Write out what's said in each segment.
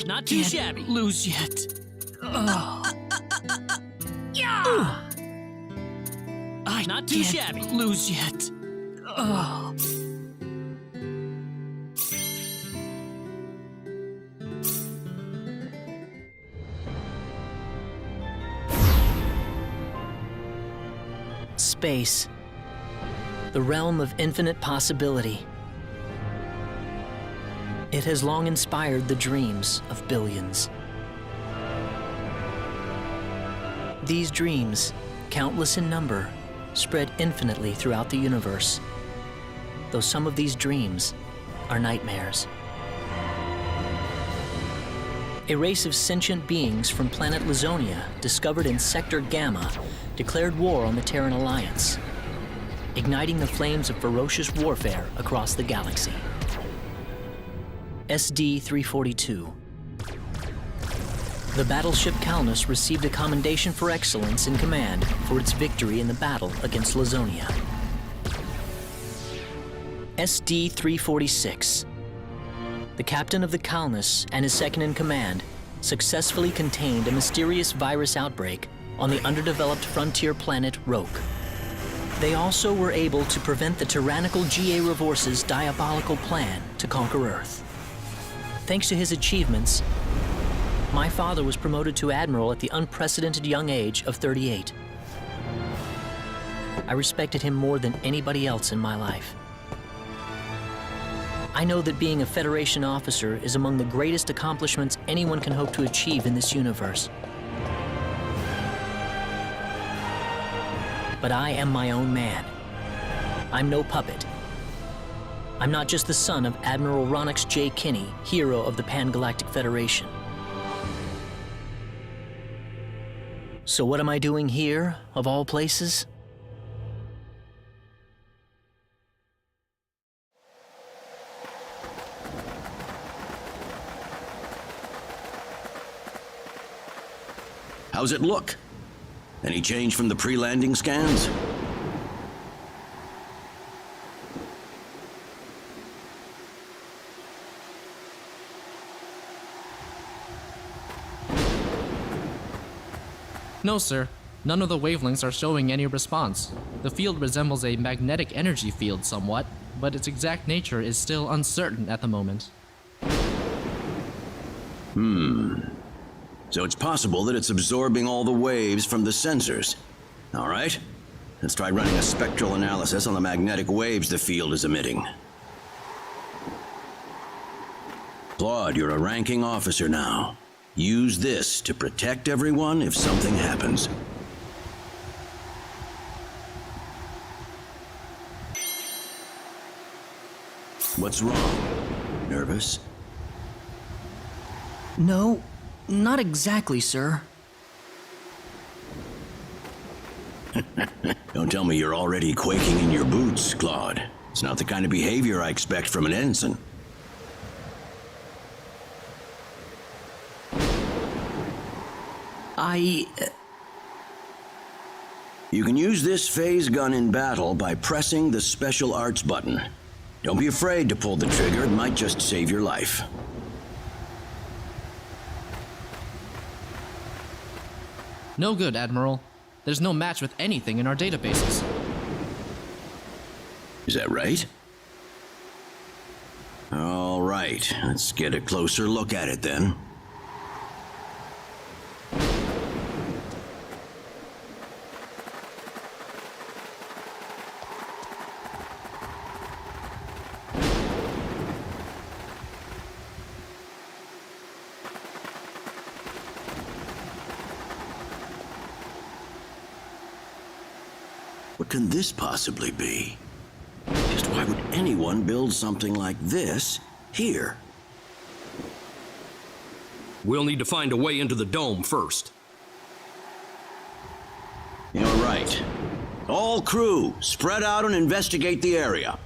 Not too shabby. Lose yet. Yeah! Not too shabby. Lose yet. Space. The realm of infinite possibility. It has long inspired the dreams of billions. These dreams, countless in number, spread infinitely throughout the universe, though some of these dreams are nightmares. A race of sentient beings from planet Lazonia, discovered in Sector Gamma, declared war on the Terran Alliance, igniting the flames of ferocious warfare across the galaxy. SD-342. The battleship Calnus received a commendation for excellence in command for its victory in the battle against Lazonia. SD-346. The captain of the Calnus and his second-in-command successfully contained a mysterious virus outbreak on the underdeveloped frontier planet Roke. They also were able to prevent the tyrannical G.A. Revorce's diabolical plan to conquer Earth. Thanks to his achievements, my father was promoted to admiral at the unprecedented young age of 38. I respected him more than anybody else in my life. I know that being a Federation officer is among the greatest accomplishments anyone can hope to achieve in this universe. But I am my own man. I'm no puppet. I'm not just the son of Admiral Ronix J. Kinney, hero of the Pan-Galactic Federation. So what am I doing here, of all places? How's it look? Any change from the pre-landing scans? No, sir. None of the wavelengths are showing any response. The field resembles a magnetic energy field somewhat, but its exact nature is still uncertain at the moment. So it's possible that it's absorbing all the waves from the sensors. All right, let's try running a spectral analysis on the magnetic waves the field is emitting. Claude, you're a ranking officer now. Use this to protect everyone if something happens. What's wrong? Nervous? No, not exactly, sir. Don't tell me you're already quaking in your boots, Claude. It's not the kind of behavior I expect from an ensign. You can use this phase gun in battle by pressing the special arts button. Don't be afraid to pull the trigger, it might just save your life. No good, Admiral. There's no match with anything in our databases. Is that right? All right, let's get a closer look at it then. What can this possibly be? Just why would anyone build something like this here? We'll need to find a way into the dome first. You're right. All crew, spread out and investigate the area.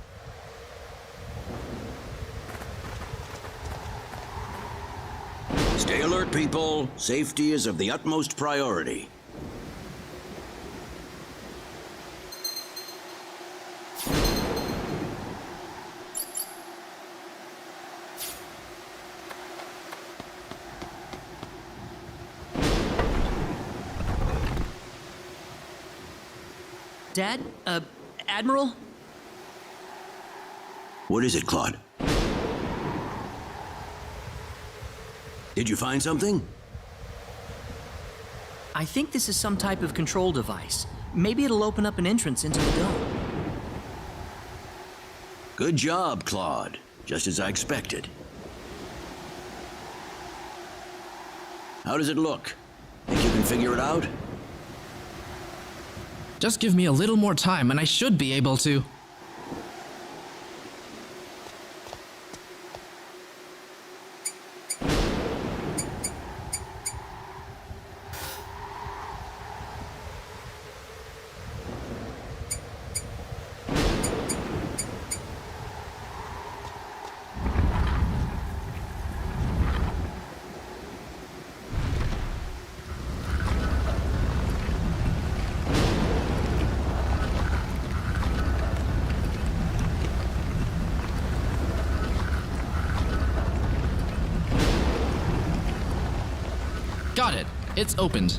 Stay alert, people. Safety is of the utmost priority. Dad? Admiral? What is it, Claude? Did you find something? I think this is some type of control device. Maybe it'll open up an entrance into the dome. Good job, Claude. Just as I expected. How does it look? Think you can figure it out? Just give me a little more time and I should be able to. Got it. It's opened.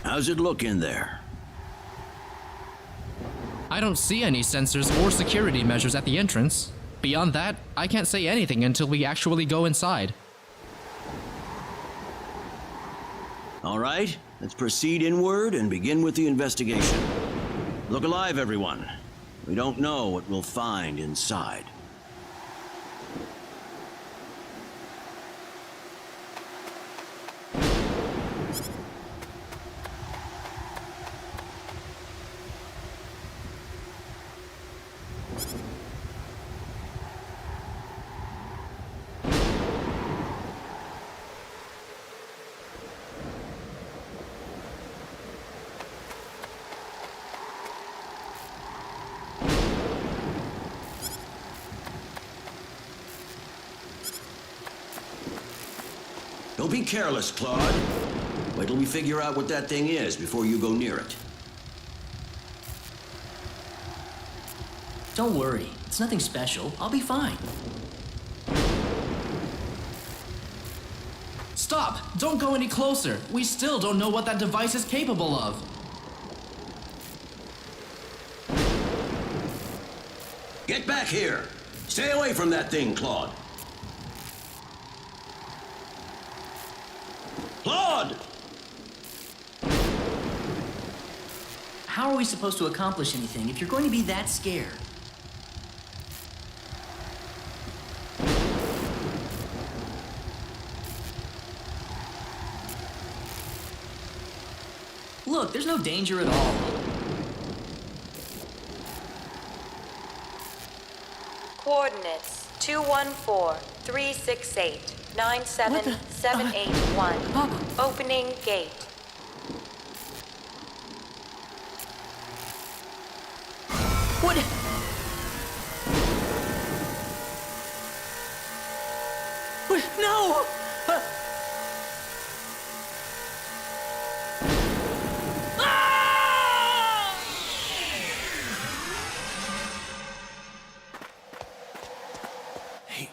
How's it look in there? I don't see any sensors or security measures at the entrance. Beyond that, I can't say anything until we actually go inside. All right, let's proceed inward and begin with the investigation. Look alive, everyone. We don't know what we'll find inside. Don't be careless, Claude. Wait till we figure out what that thing is before you go near it. Don't worry. It's nothing special. I'll be fine. Stop! Don't go any closer! We still don't know what that device is capable of. Get back here! Stay away from that thing, Claude. Claude! How are we supposed to accomplish anything if you're going to be that scared? Look, there's no danger at all. Coordinates 214-368-97781. Opening gate. What? What? No!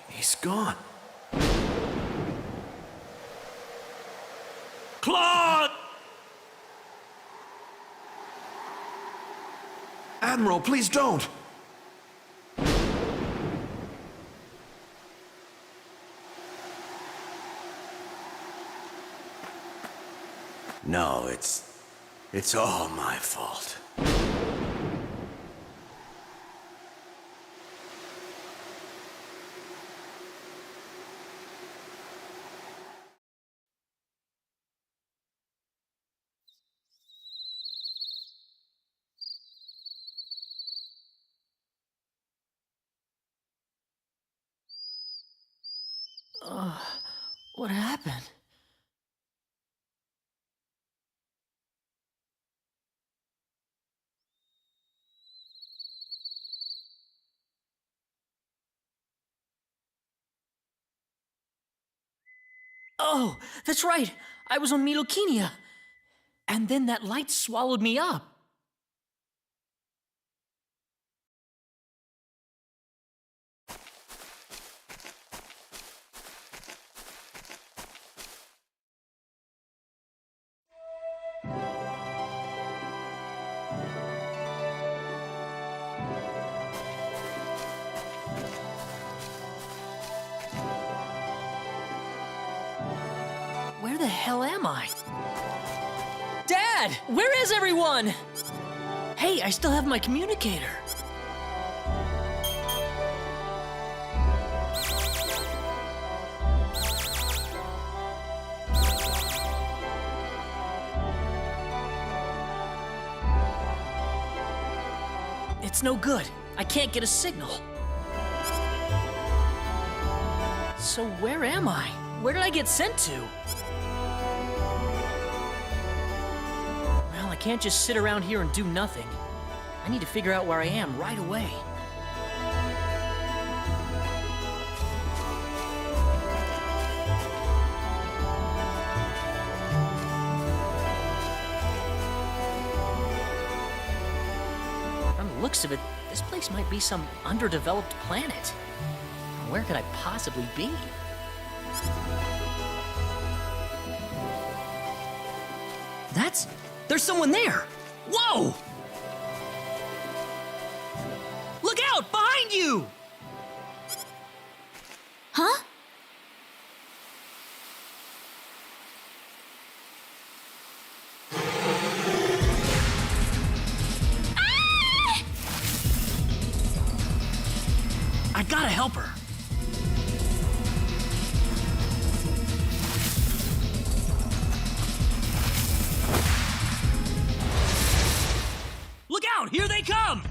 He's gone. Claude! Admiral, please don't! No, it's all my fault. What happened? Oh, that's right. I was on Milokinia. And then that light swallowed me up. the hell am I? Dad! Where is everyone? Hey, I still have my communicator. It's no good. I can't get a signal. So where am I? Where did I get sent to? Well, I can't just sit around here and do nothing. I need to figure out where I am right away. From the looks of it, this place might be some underdeveloped planet. Where could I possibly be? There's someone there! Whoa! Look out! Behind you! Huh? I gotta help her. Look out! Here they come!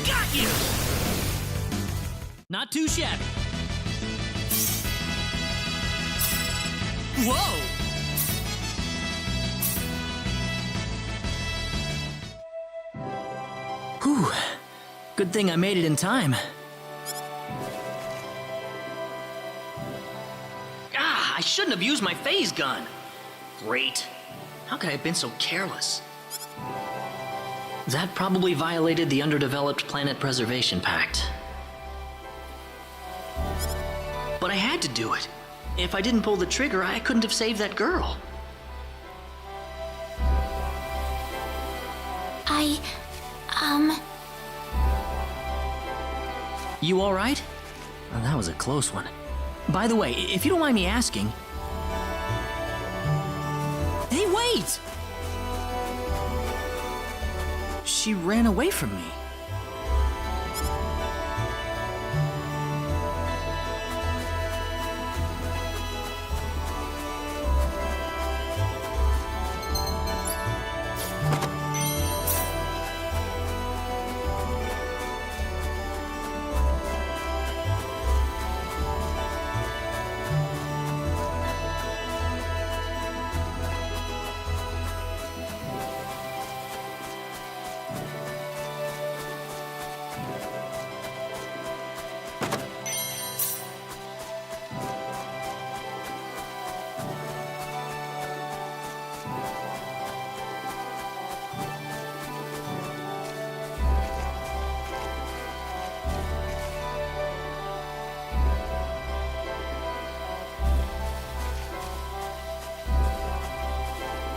Got you! Not too shabby. Whoa! Whew. Good thing I made it in time. Ah, I shouldn't have used my phase gun. Great. How could I have been so careless? That probably violated the Underdeveloped Planet Preservation Pact. But I had to do it. If I didn't pull the trigger, I couldn't have saved that girl. You all right? Oh, that was a close one. By the way, if you don't mind me asking... Hey, wait! She ran away from me.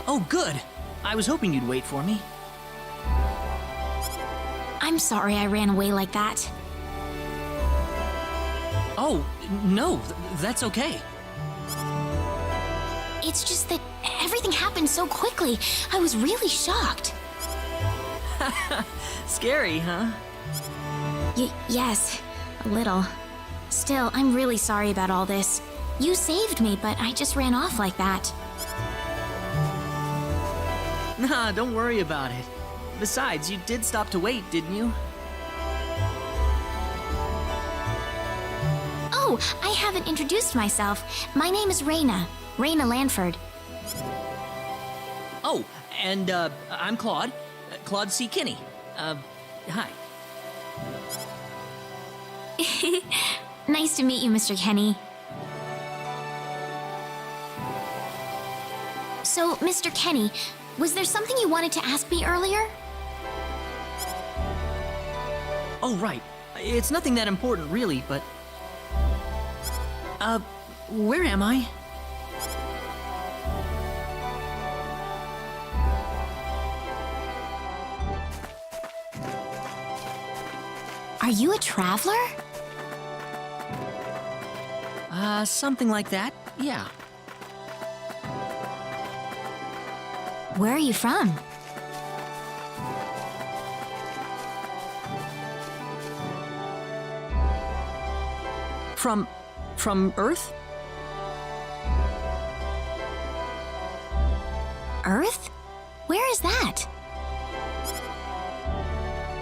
Oh, good. I was hoping you'd wait for me. I'm sorry I ran away like that. Oh, no, that's okay. It's just that everything happened so quickly. I was really shocked. Scary, huh? Yes, a little. Still, I'm really sorry about all this. You saved me, but I just ran off like that. Nah, don't worry about it. Besides, you did stop to wait, didn't you? Oh, I haven't introduced myself. My name is Raina. Raina Lanford. Oh, and, I'm Claude. Claude C. Kinney. Hi. Nice to meet you, Mr. Kenny. So, Mr. Kenny, was there something you wanted to ask me earlier? Oh, right. It's nothing that important, really, but... where am I? Are you a traveler? Something like that, yeah. Where are you from? From Earth? Earth? Where is that?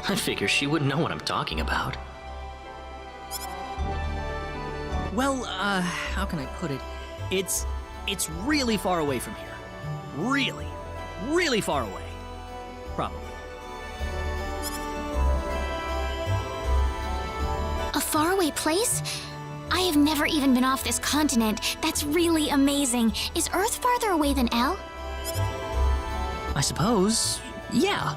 I figure she wouldn't know what I'm talking about. Well, how can I put it? It's really far away from here. Really, really far away. Probably. A faraway place? I have never even been off this continent. That's really amazing. Is Earth farther away than L? I suppose, yeah.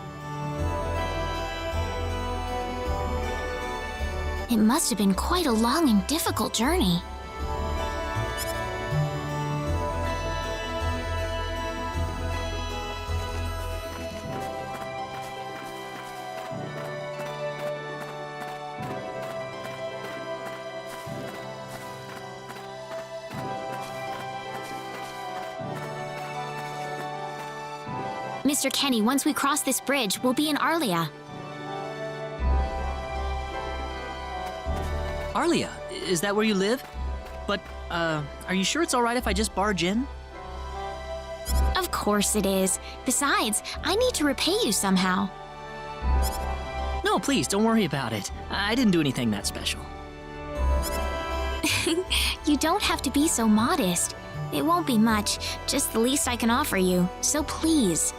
It must have been quite a long and difficult journey. Mr. Kenny, once we cross this bridge, we'll be in Arlia. Arlia, is that where you live? But, are you sure it's alright if I just barge in? Of course it is. Besides, I need to repay you somehow. No, please, don't worry about it. I didn't do anything that special. You don't have to be so modest. It won't be much, just the least I can offer you, so please.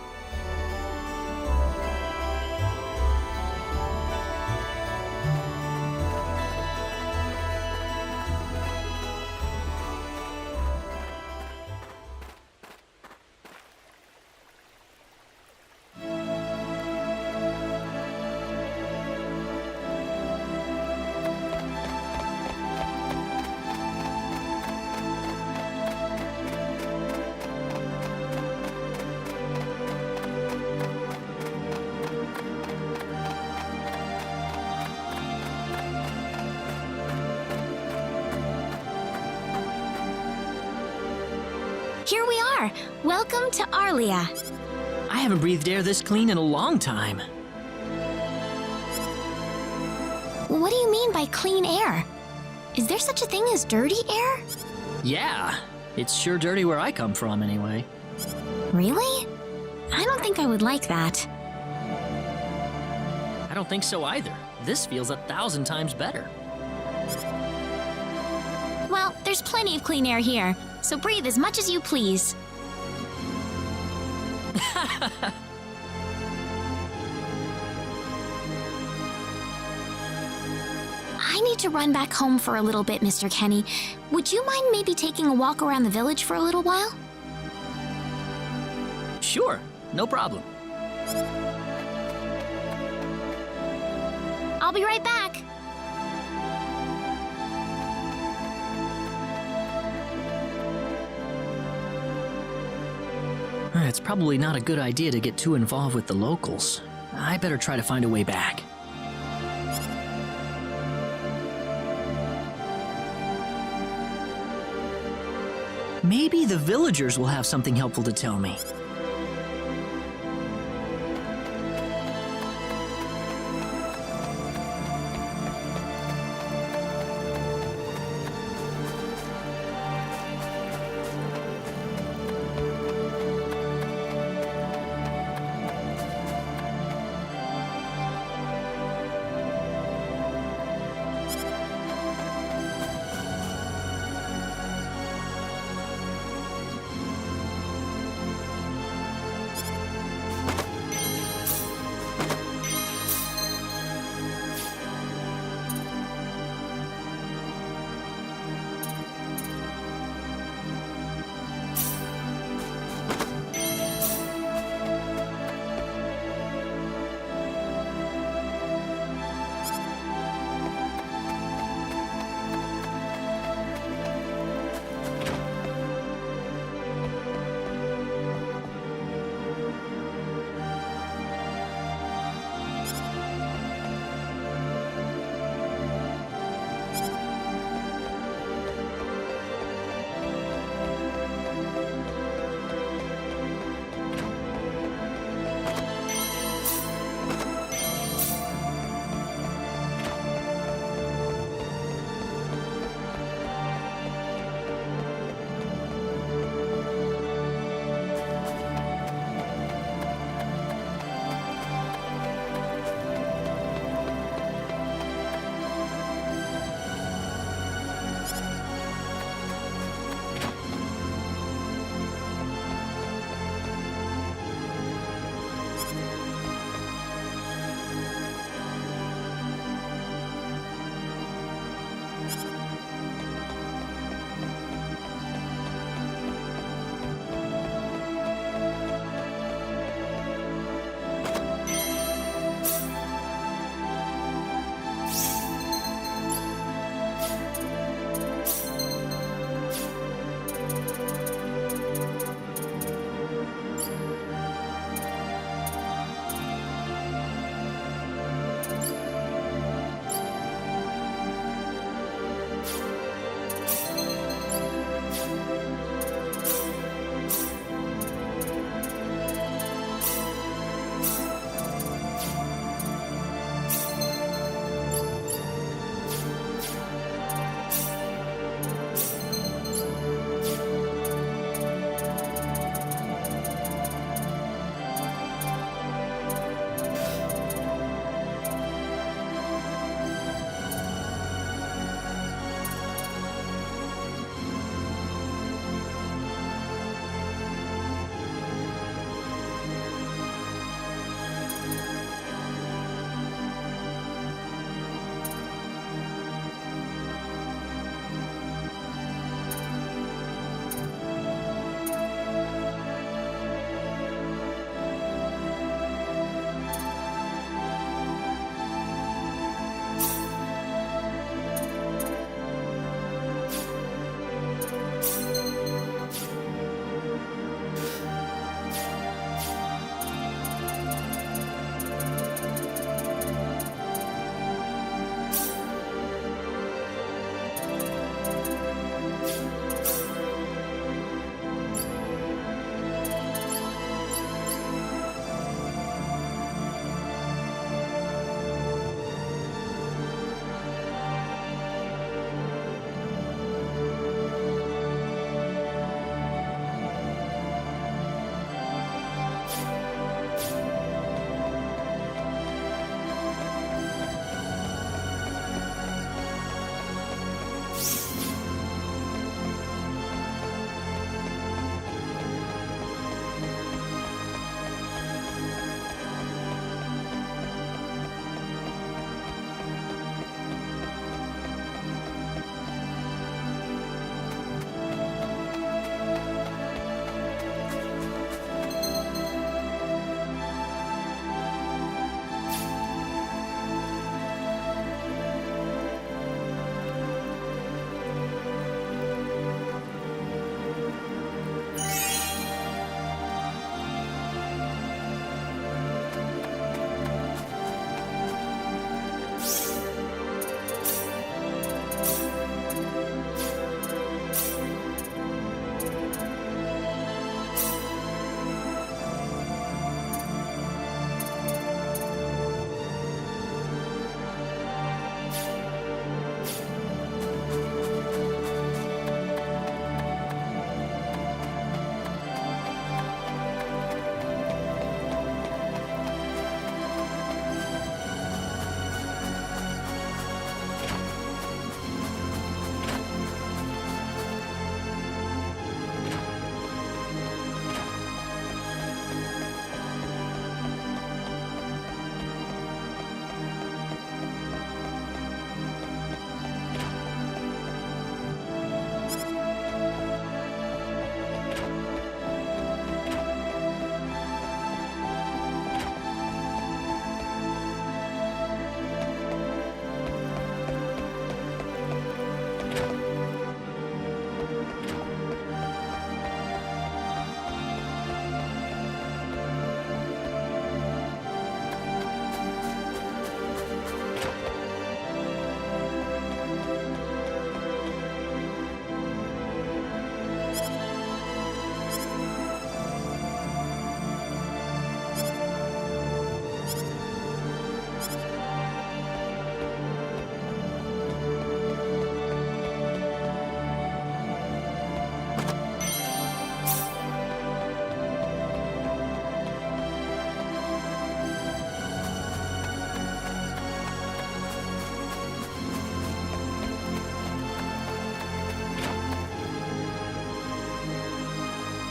Here we are! Welcome to Arlia. I haven't breathed air this clean in a long time. What do you mean by clean air? Is there such a thing as dirty air? Yeah, it's sure dirty where I come from anyway. Really? I don't think I would like that. I don't think so either. This feels 1,000 times better. Well, there's plenty of clean air here, so breathe as much as you please. I need to run back home for a little bit, Mr. Kenny. Would you mind maybe taking a walk around the village for a little while? Sure, no problem. I'll be right back. It's probably not a good idea to get too involved with the locals. I better try to find a way back. Maybe the villagers will have something helpful to tell me.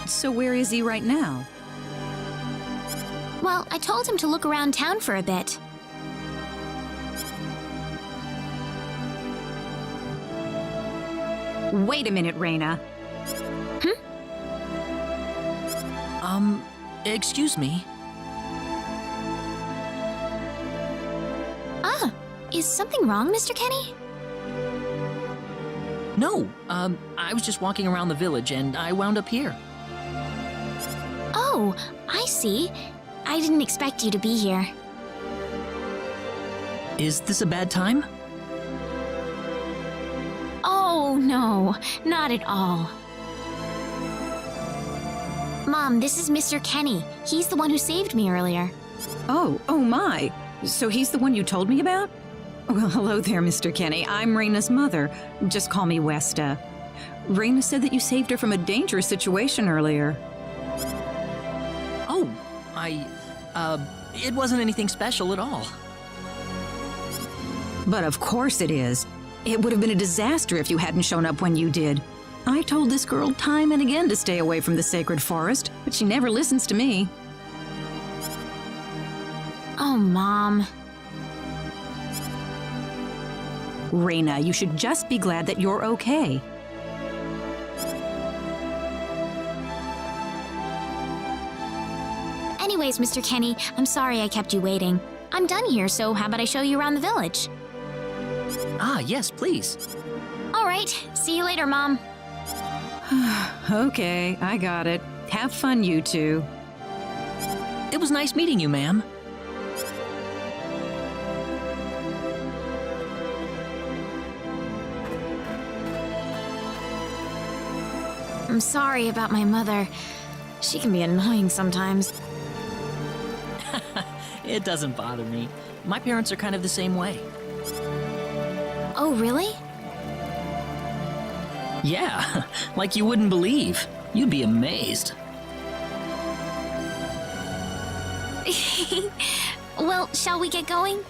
So where is he right now? Well, I told him to look around town for a bit. Wait a minute, Raina. Excuse me. Ah, is something wrong, Mr. Kenny? No, I was just walking around the village and I wound up here. Oh, I see. I didn't expect you to be here. Is this a bad time? Oh, no, not at all. Mom, this is Mr. Kenny. He's the one who saved me earlier. Oh my. So he's the one you told me about? Well, hello there, Mr. Kenny. I'm Raina's mother. Just call me Westa. Raina said that you saved her from a dangerous situation earlier. Oh, it wasn't anything special at all. But of course it is. It would have been a disaster if you hadn't shown up when you did. I told this girl time and again to stay away from the sacred forest, but she never listens to me. Oh, Mom. Raina, you should just be glad that you're okay. Anyways, Mr. Kenny, I'm sorry I kept you waiting. I'm done here, so how about I show you around the village? Ah, yes, please. All right, see you later, Mom. Okay, I got it. Have fun, you two. It was nice meeting you, ma'am. I'm sorry about my mother. She can be annoying sometimes. It doesn't bother me. My parents are kind of the same way. Oh, really? Yeah, like you wouldn't believe. You'd be amazed. Well, shall we get going?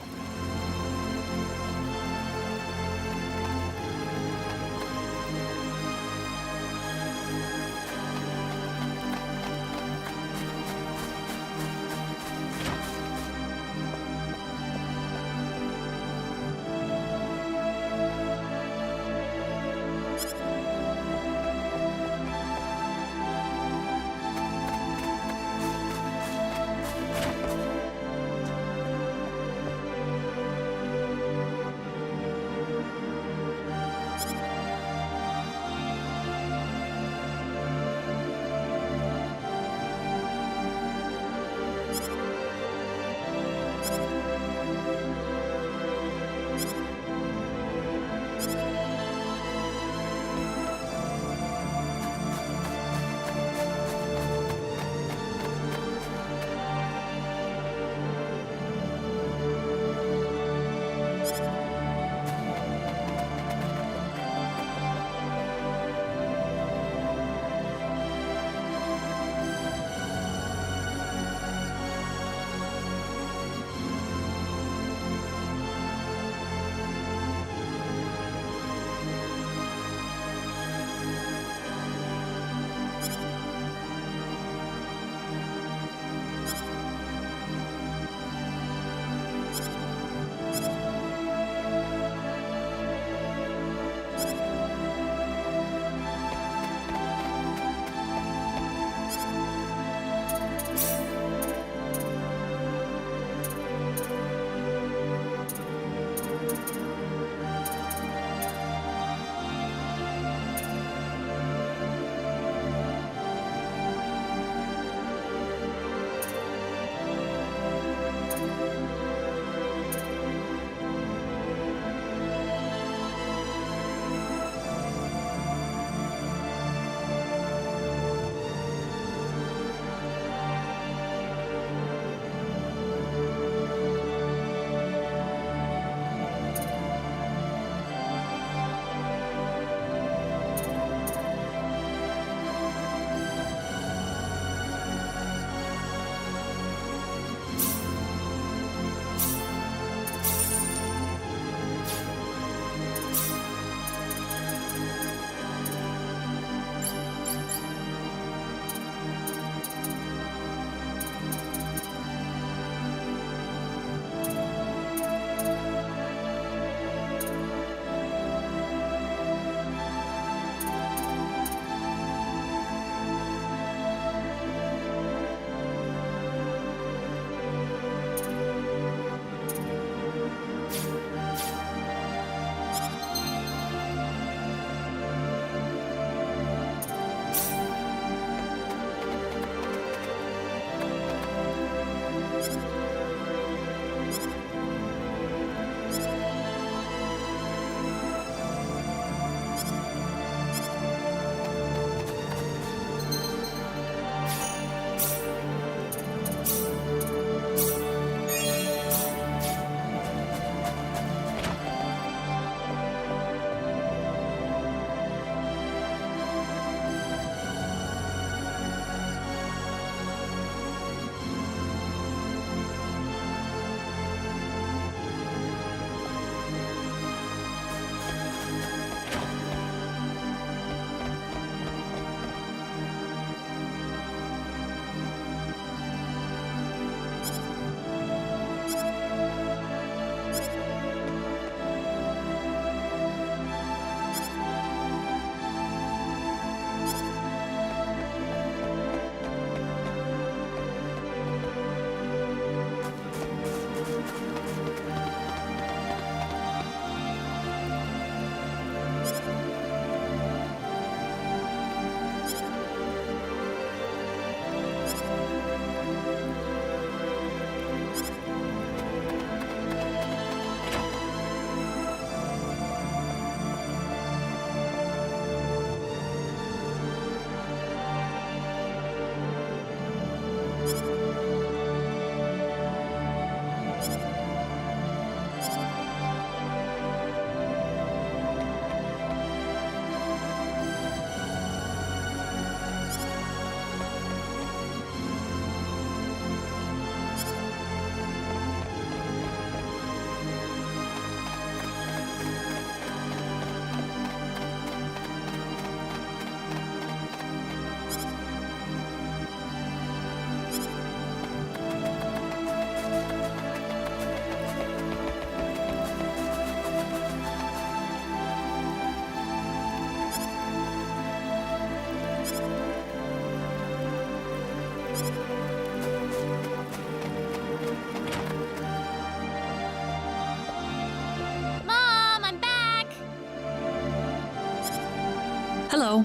Hello.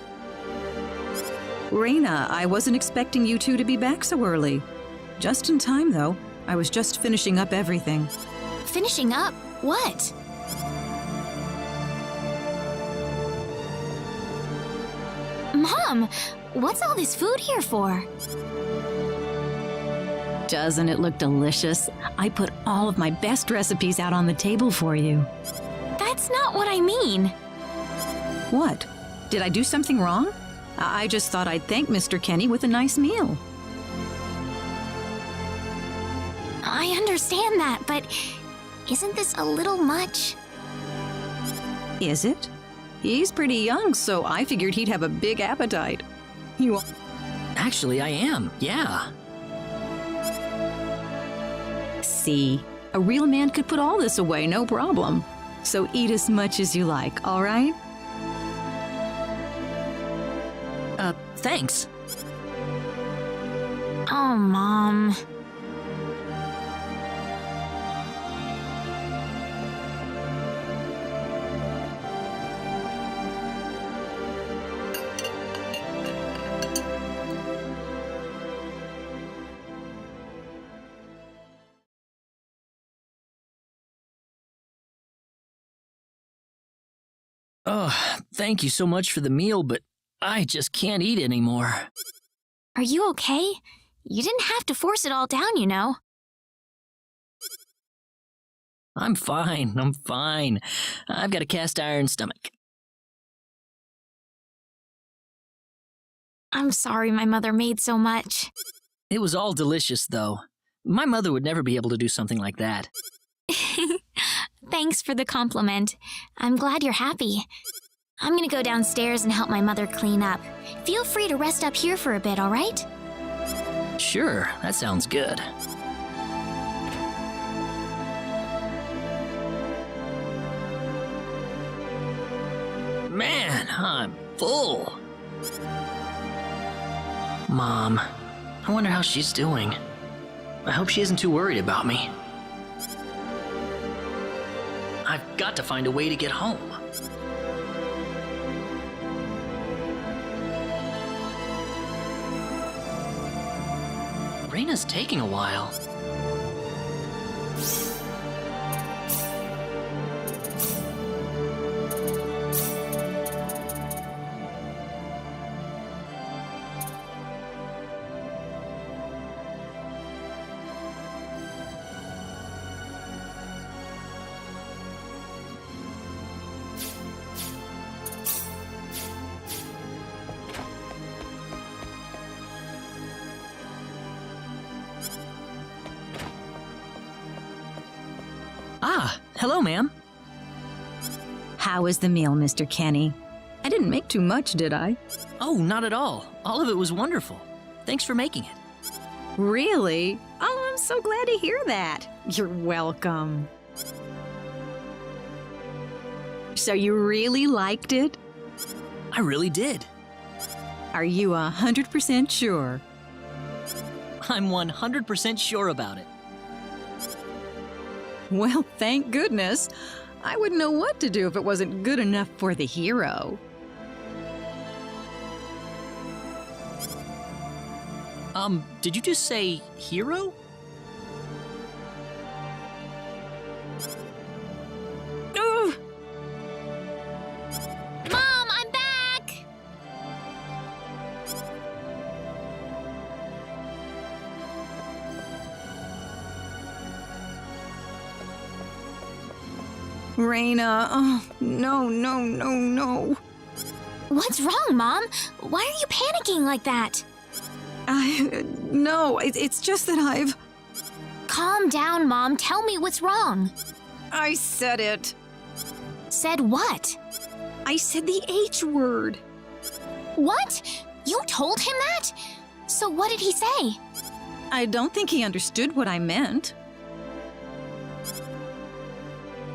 Raina, I wasn't expecting you two to be back so early. Just in time, though. I was just finishing up everything. Finishing up? What? Mom, what's all this food here for? Doesn't it look delicious? I put all of my best recipes out on the table for you. That's not what I mean. What? Did I do something wrong? I just thought I'd thank Mr. Kenny with a nice meal. I understand that, but isn't this a little much? Is it? He's pretty young, so I figured he'd have a big appetite. You Actually, I am, yeah. see, a real man could put all this away, no problem. So eat as much as you like, all right? Thanks. Oh, Mom. Oh, thank you so much for the meal, but I just can't eat anymore. Are you okay? You didn't have to force it all down, you know. I'm fine, I'm fine. I've got a cast iron stomach. I'm sorry my mother made so much. It was all delicious, though. My mother would never be able to do something like that. Thanks for the compliment. I'm glad you're happy. I'm gonna go downstairs and help my mother clean up. Feel free to rest up here for a bit, all right? Sure, that sounds good. Man, I'm full. Mom, I wonder how she's doing. I hope she isn't too worried about me. I've got to find a way to get home. Raina's taking a while. Ah, hello, ma'am. How was the meal, Mr. Kenny? I didn't make too much, did I? Oh, not at all. All of it was wonderful. Thanks for making it. Really? Oh, I'm so glad to hear that. You're welcome. So you really liked it? I really did. Are you 100% sure? I'm 100% sure about it. Well, thank goodness. I wouldn't know what to do if it wasn't good enough for the hero. Did you just say hero? Ugh. Mom, I'm back! Raina, oh, no, no, no, no. What's wrong, Mom? Why are you panicking like that? No, it's just that I've... Calm down, Mom. Tell me what's wrong. I said it. Said what? I said the H word. What? You told him that? So what did he say? I don't think he understood what I meant.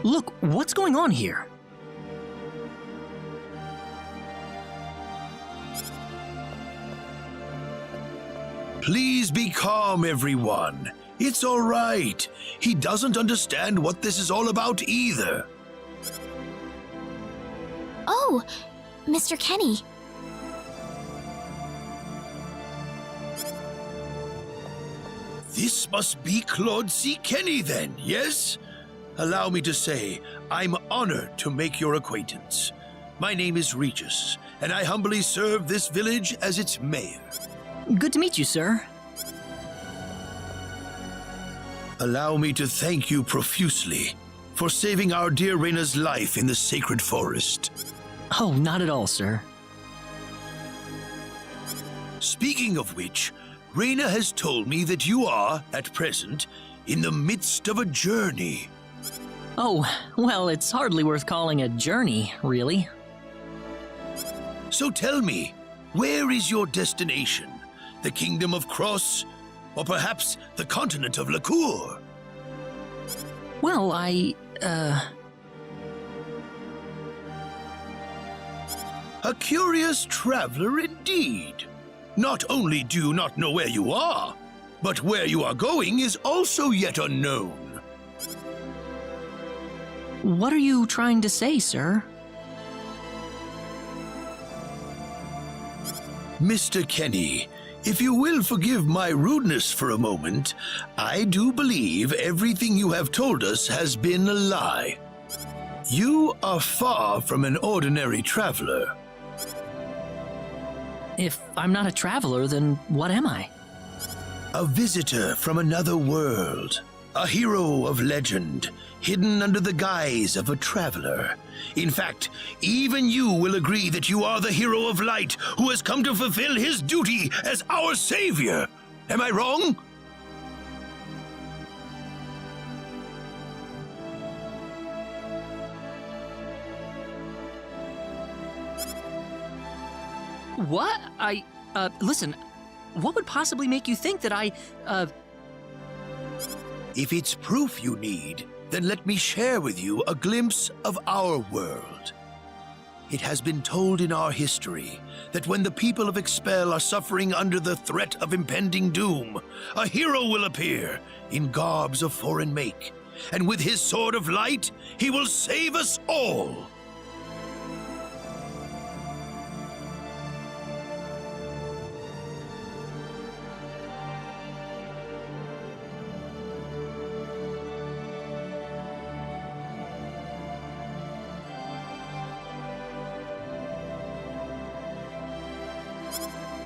Look, what's going on here? Please be calm, everyone. It's all right. He doesn't understand what this is all about either. Oh, Mr. Kenny, This must be Claude C. Kenny then, yes? Allow me to say, I'm honored to make your acquaintance. My name is Regis, and I humbly serve this village as its mayor. Good to meet you, sir. Allow me to thank you profusely for saving our dear Reyna's life in the sacred forest. Oh, not at all, sir. Speaking of which, Reyna has told me that you are, at present, in the midst of a journey. Oh, well, it's hardly worth calling a journey, really. So tell me, where is your destination? The Kingdom of Cross? Or perhaps the continent of Lacour? Well, A curious traveler indeed. Not only do you not know where you are, but where you are going is also yet unknown. What are you trying to say, sir? Mr. Kenny, if you will forgive my rudeness for a moment, I do believe everything you have told us has been a lie. You are far from an ordinary traveler. If I'm not a traveler, then what am I? A visitor from another world. A hero of legend, hidden under the guise of a traveler. In fact, even you will agree that you are the hero of light who has come to fulfill his duty as our savior. Am I wrong? What? Listen, what would possibly make you think that If it's proof you need, then let me share with you a glimpse of our world. It has been told in our history that when the people of Expel are suffering under the threat of impending doom, a hero will appear in garbs of foreign make, and with his sword of light, he will save us all.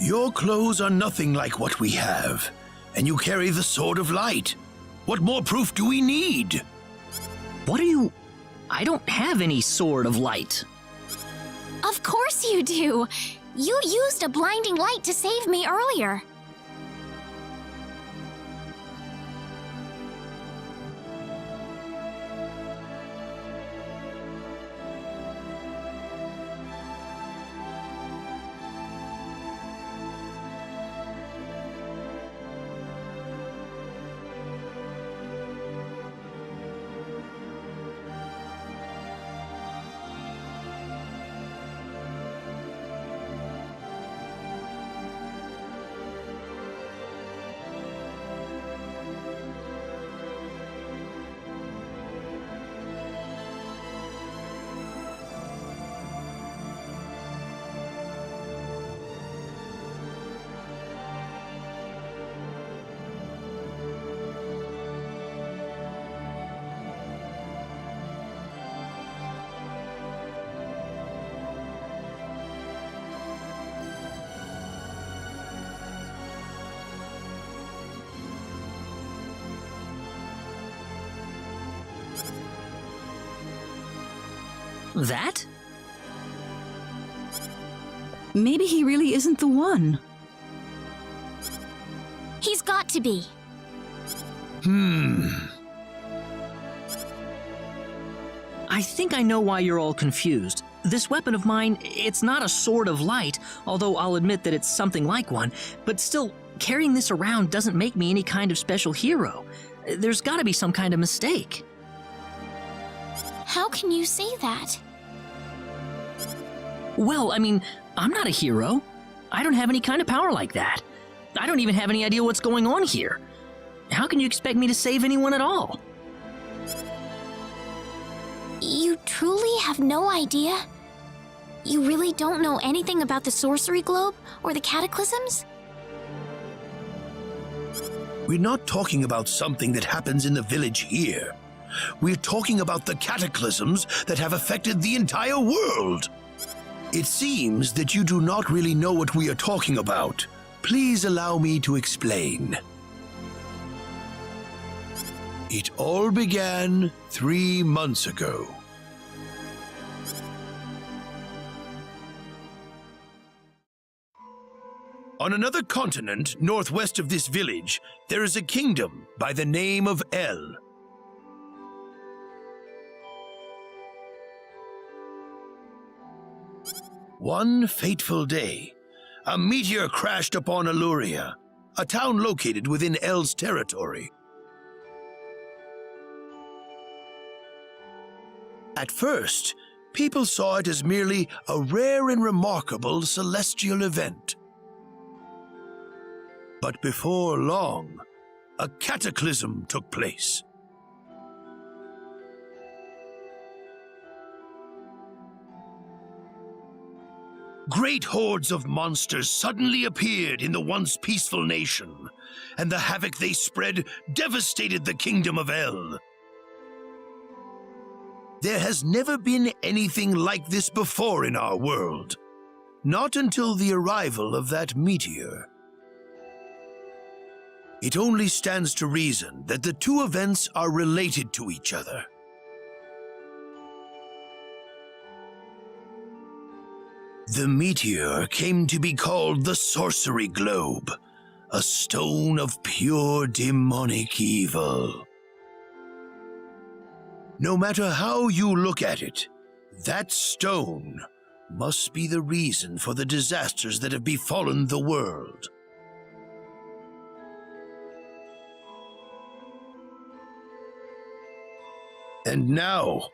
Your clothes are nothing like what we have, and you carry the Sword of Light. What more proof do we need? What are you... I don't have any Sword of Light. Of course you do! You used a blinding light to save me earlier. That? Maybe he really isn't the one. He's got to be. I think I know why you're all confused. This weapon of mine, it's not a sword of light, although I'll admit that it's something like one, but still, carrying this around doesn't make me any kind of special hero. There's gotta be some kind of mistake. How can you say that? Well, I mean, I'm not a hero. I don't have any kind of power like that. I don't even have any idea what's going on here. How can you expect me to save anyone at all? You truly have no idea? You really don't know anything about the Sorcery Globe or the Cataclysms? We're not talking about something that happens in the village here. We're talking about the cataclysms that have affected the entire world. It seems that you do not really know what we are talking about. Please allow me to explain. It all began 3 months ago. On another continent, northwest of this village, there is a kingdom by the name of El. One fateful day, a meteor crashed upon Aluria, a town located within El's territory. At first, people saw it as merely a rare and remarkable celestial event. But before long, a cataclysm took place. Great hordes of monsters suddenly appeared in the once peaceful nation, and the havoc they spread devastated the kingdom of El. There has never been anything like this before in our world, not until the arrival of that meteor. It only stands to reason that the two events are related to each other. The meteor came to be called the Sorcery Globe, a stone of pure demonic evil. No matter how you look at it, that stone must be the reason for the disasters that have befallen the world. And now,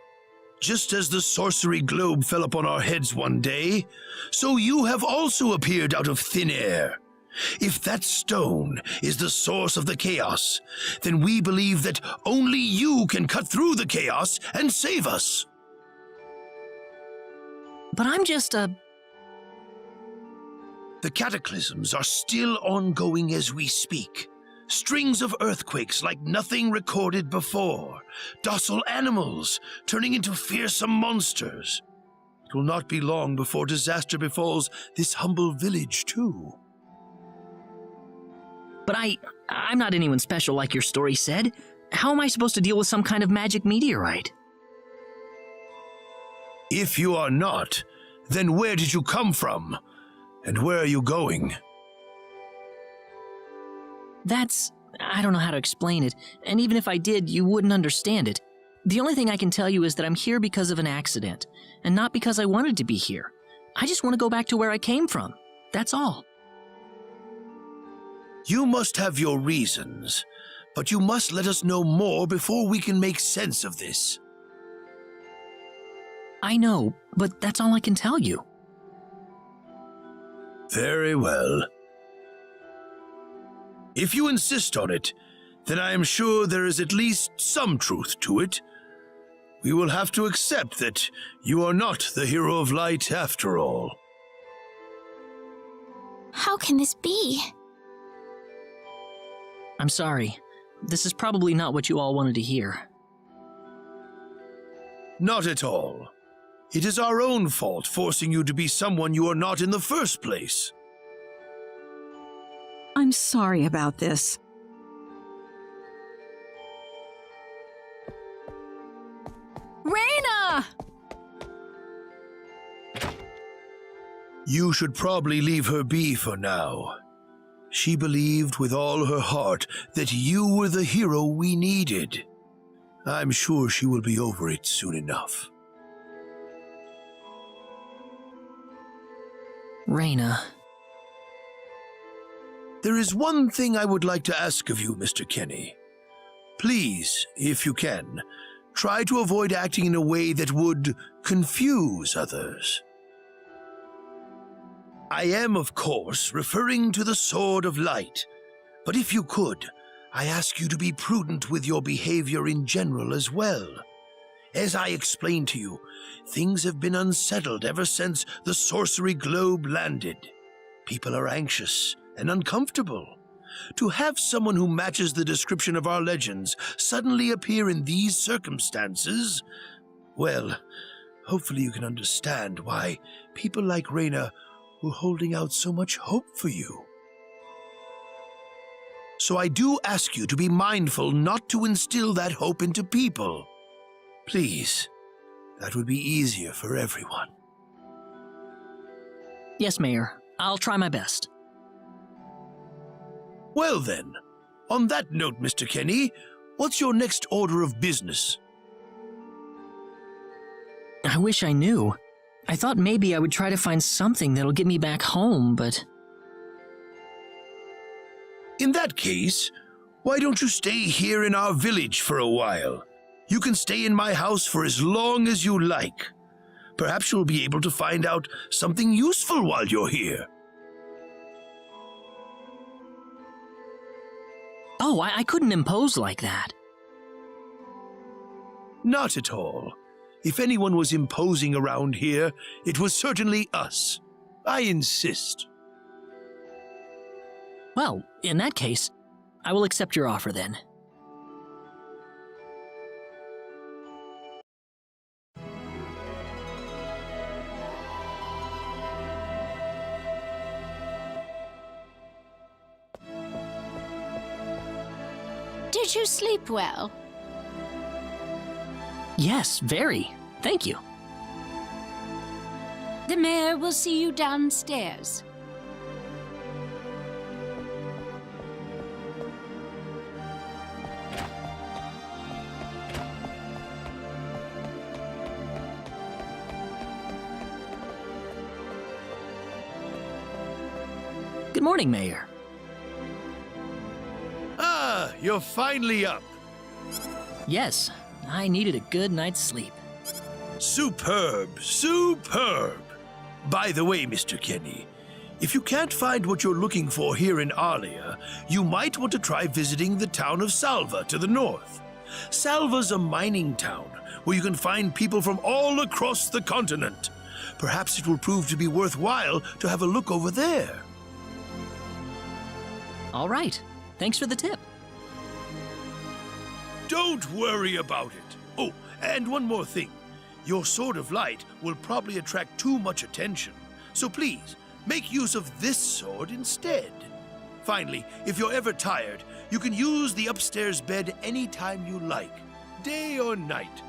just as the sorcery globe fell upon our heads one day, so you have also appeared out of thin air. If that stone is the source of the chaos, then we believe that only you can cut through the chaos and save us. But I'm just a... The cataclysms are still ongoing as we speak. Strings of earthquakes like nothing recorded before. Docile animals turning into fearsome monsters. It will not be long before disaster befalls this humble village, too. But I'm not anyone special like your story said. How am I supposed to deal with some kind of magic meteorite? If you are not, then where did you come from? And where are you going? I don't know how to explain it, and even if I did, you wouldn't understand it. The only thing I can tell you is that I'm here because of an accident, and not because I wanted to be here. I just want to go back to where I came from. That's all. You must have your reasons, but you must let us know more before we can make sense of this. I know, but that's all I can tell you. Very well. If you insist on it, then I am sure there is at least some truth to it. We will have to accept that you are not the hero of light after all. How can this be? I'm sorry. This is probably not what you all wanted to hear. Not at all. It is our own fault forcing you to be someone you are not in the first place. I'm sorry about this. Raina! You should probably leave her be for now. She believed with all her heart that you were the hero we needed. I'm sure she will be over it soon enough. Raina. There is one thing I would like to ask of you, Mr. Kenny. Please, if you can, try to avoid acting in a way that would confuse others. I am, of course, referring to the Sword of Light, but if you could, I ask you to be prudent with your behavior in general as well. As I explained to you, things have been unsettled ever since the Sorcery Globe landed. People are anxious and uncomfortable. To have someone who matches the description of our legends suddenly appear in these circumstances, well, hopefully you can understand why people like Reyna were holding out so much hope for you. So I do ask you to be mindful not to instill that hope into people. Please, that would be easier for everyone. Yes, Mayor. I'll try my best. Well then, on that note, Mr. Kenny, what's your next order of business? I wish I knew. I thought maybe I would try to find something that'll get me back home, but... In that case, why don't you stay here in our village for a while? You can stay in my house for as long as you like. Perhaps you'll be able to find out something useful while you're here. Oh, I couldn't impose like that. Not at all. If anyone was imposing around here, it was certainly us. I insist. Well, in that case, I will accept your offer then. Did you sleep well? Yes, very. Thank you. The mayor will see you downstairs. Good morning, Mayor. Ah, you're finally up. Yes, I needed a good night's sleep. Superb, superb. By the way, Mr. Kenny, if you can't find what you're looking for here in Arlia, you might want to try visiting the town of Salva to the north. Salva's a mining town where you can find people from all across the continent. Perhaps it will prove to be worthwhile to have a look over there. All right. Thanks for the tip. Don't worry about it. Oh, and one more thing. Your sword of light will probably attract too much attention, so please, make use of this sword instead. Finally, if you're ever tired, you can use the upstairs bed anytime you like, day or night.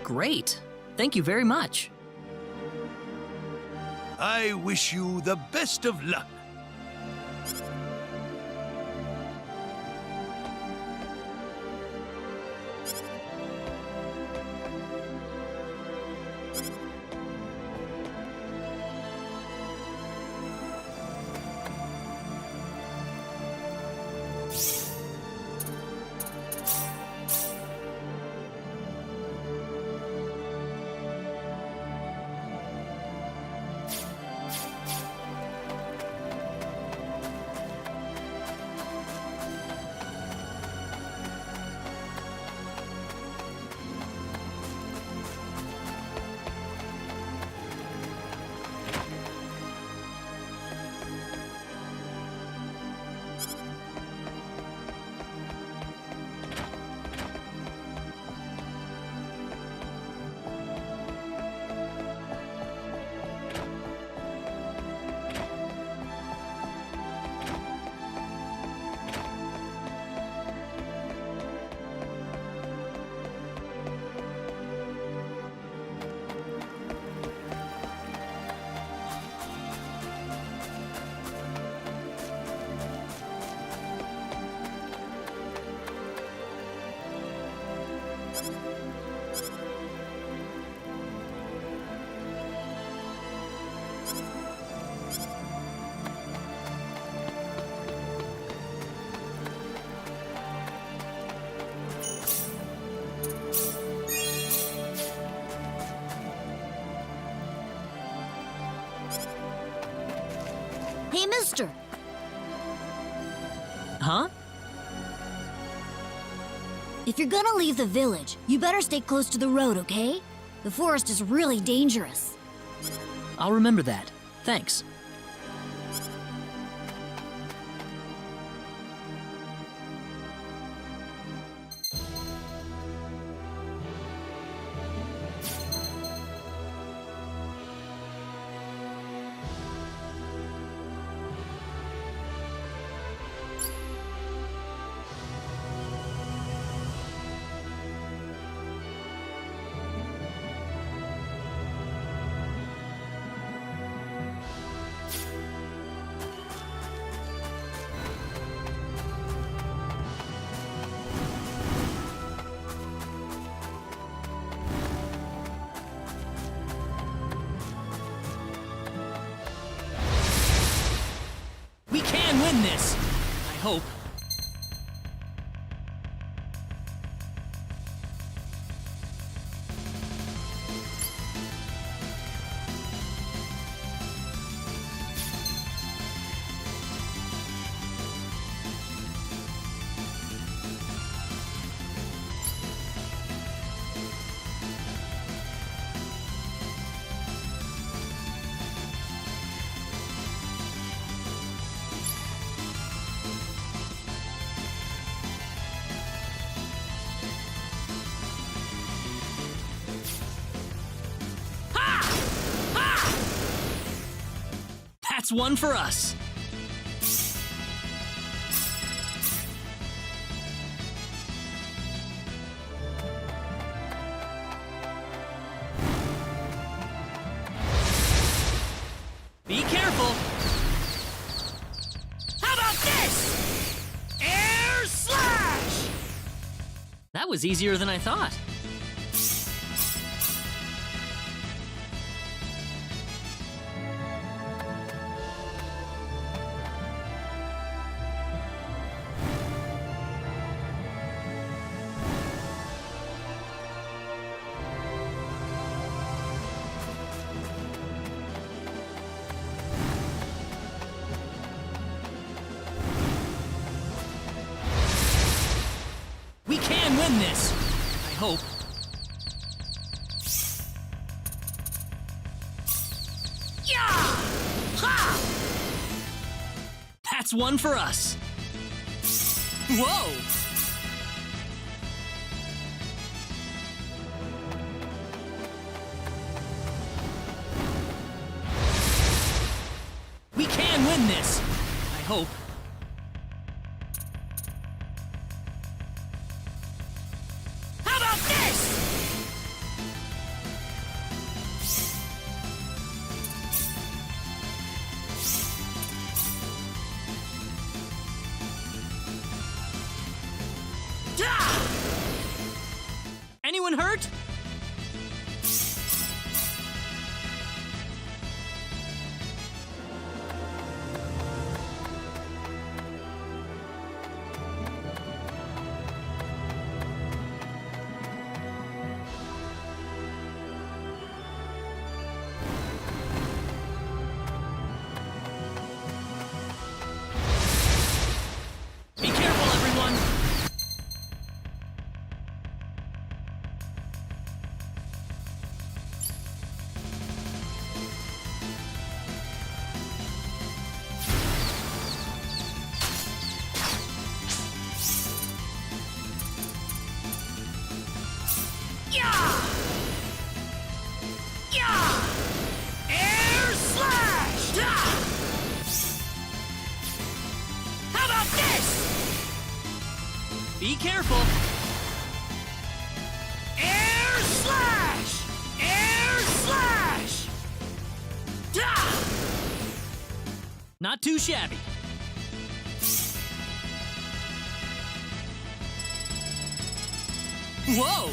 Great. Thank you very much. I wish you the best of luck. Hey, mister. Huh? If you're gonna leave the village, you better stay close to the road, okay? The forest is really dangerous. I'll remember that. Thanks. We can win this! I hope. That's one for us. Be careful. How about this? Air slash! That was easier than I thought. We can win this! I hope. Yeah! Ha! That's one for us. Whoa! We can win this! I hope. How about this? Ah! Anyone hurt? Be careful, everyone! Yeah! Yeah! Air slash! Ah! How about this? Be careful. Air slash! Air slash! Ah! Not too shabby. Whoa!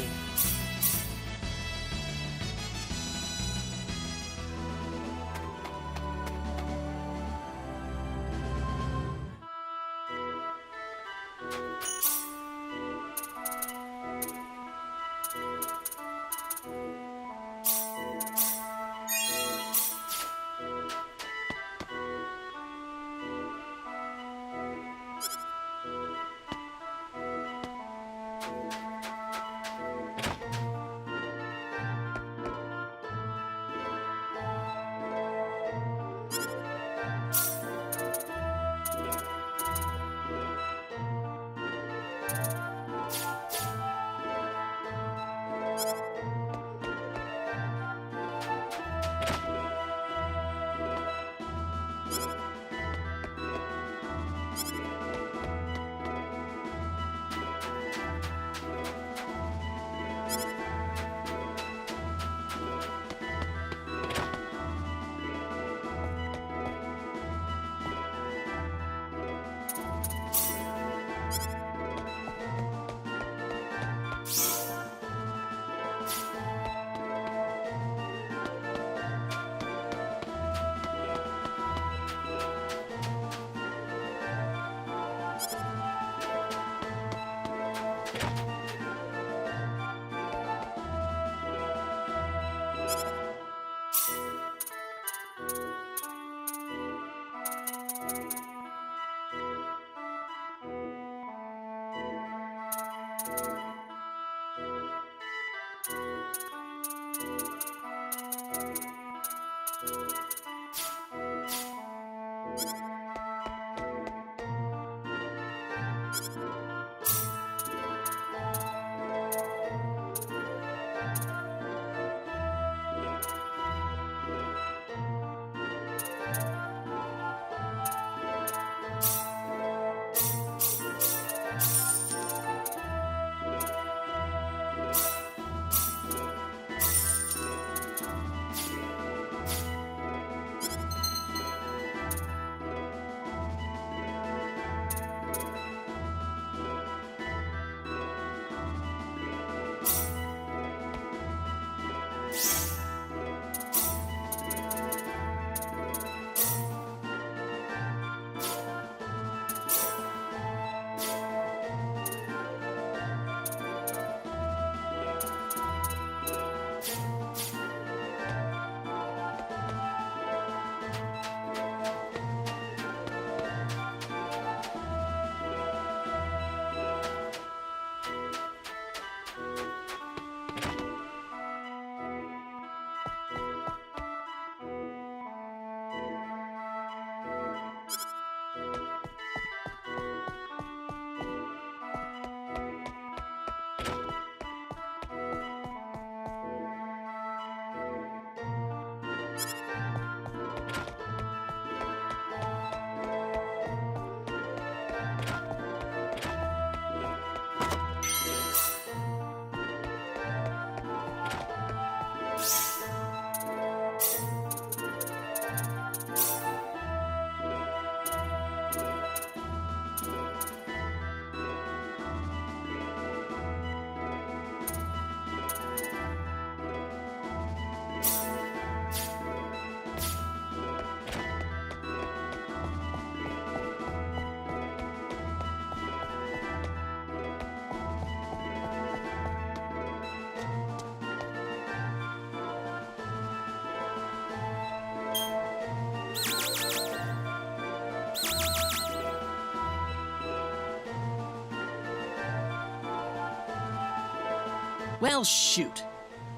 Well, shoot.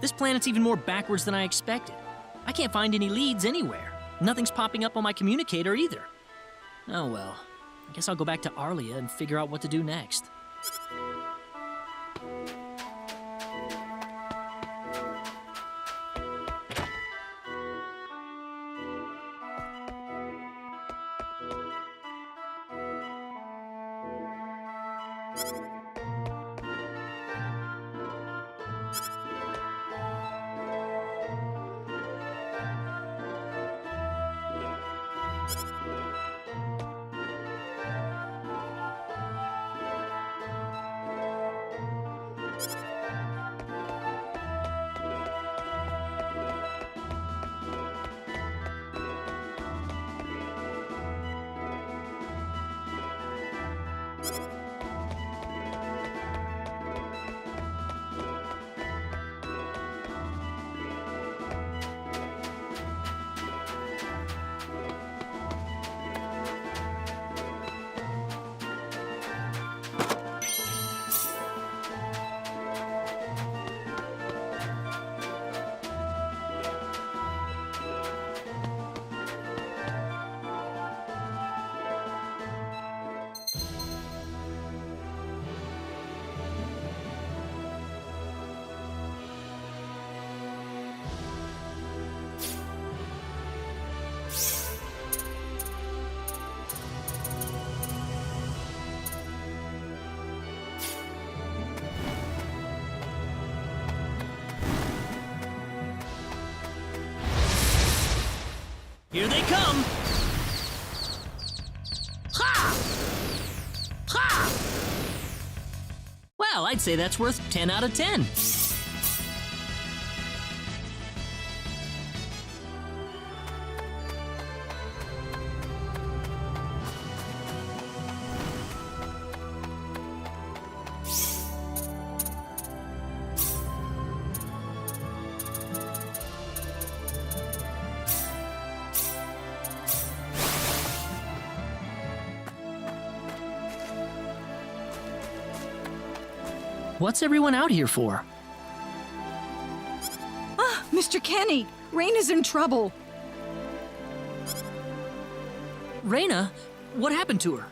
This planet's even more backwards than I expected. I can't find any leads anywhere. Nothing's popping up on my communicator either. Oh well. I guess I'll go back to Arlia and figure out what to do next. Here they come! Ha! Ha! Well, I'd say that's worth 10 out of 10. What's everyone out here for? Ah, Mr. Kenny, Raina's in trouble. Raina? What happened to her?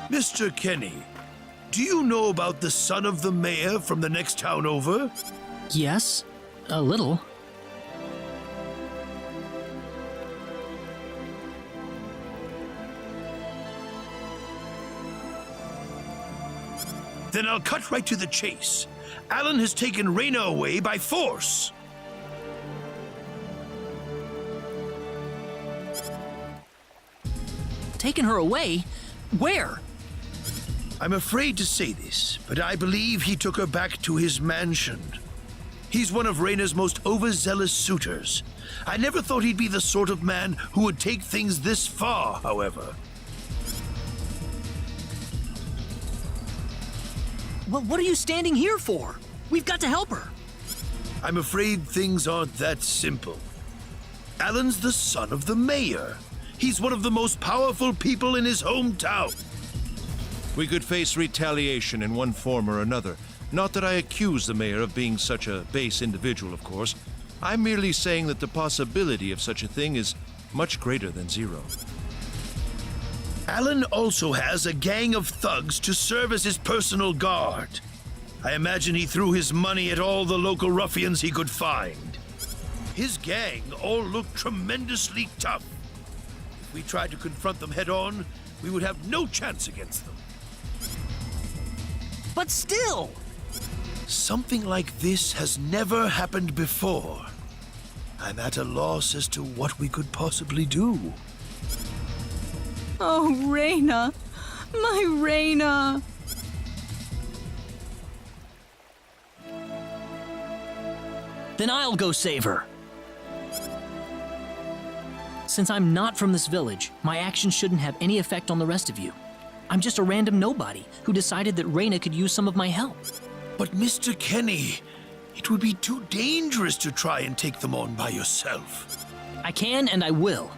Mr. Kenny, do you know about the son of the mayor from the next town over? Yes, a little. Then I'll cut right to the chase. Alan has taken Raina away by force. Taken her away? Where? I'm afraid to say this, but I believe he took her back to his mansion. He's one of Raina's most overzealous suitors. I never thought he'd be the sort of man who would take things this far, however. Well, what are you standing here for? We've got to help her. I'm afraid things aren't that simple. Alan's the son of the mayor. He's one of the most powerful people in his hometown. We could face retaliation in one form or another. Not that I accuse the mayor of being such a base individual, of course. I'm merely saying that the possibility of such a thing is much greater than zero. Alan also has a gang of thugs to serve as his personal guard. I imagine he threw his money at all the local ruffians he could find. His gang all look tremendously tough. If we tried to confront them head-on, we would have no chance against them. But still! Something like this has never happened before. I'm at a loss as to what we could possibly do. Oh, Raina. My Raina. Then I'll go save her. Since I'm not from this village, my actions shouldn't have any effect on the rest of you. I'm just a random nobody who decided that Raina could use some of my help. But Mr. Kenny, it would be too dangerous to try and take them on by yourself. I can and I will.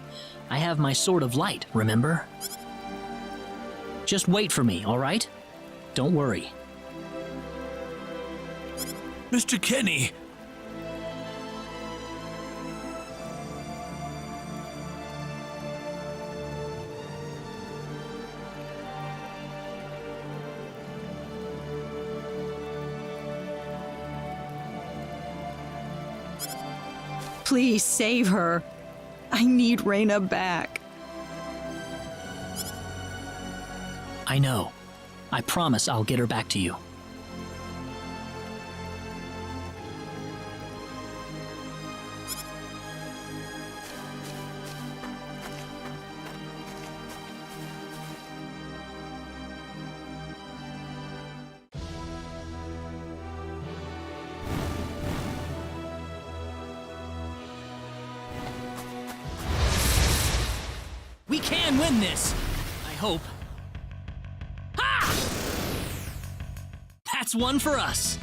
I have my Sword of Light, remember? Just wait for me, all right? Don't worry. Mr. Kenny. Please save her. I need Raina back. I know. I promise I'll get her back to you. We can win this! I hope. Ha! That's one for us!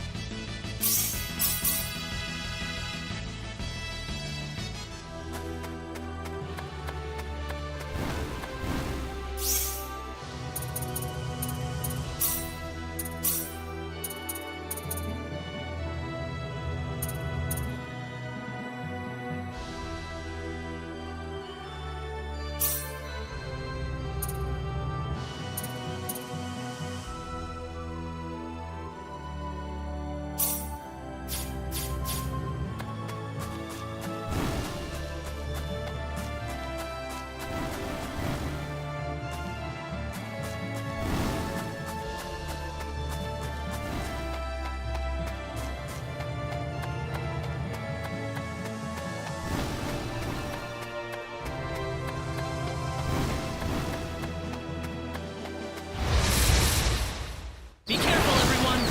Be careful, everyone!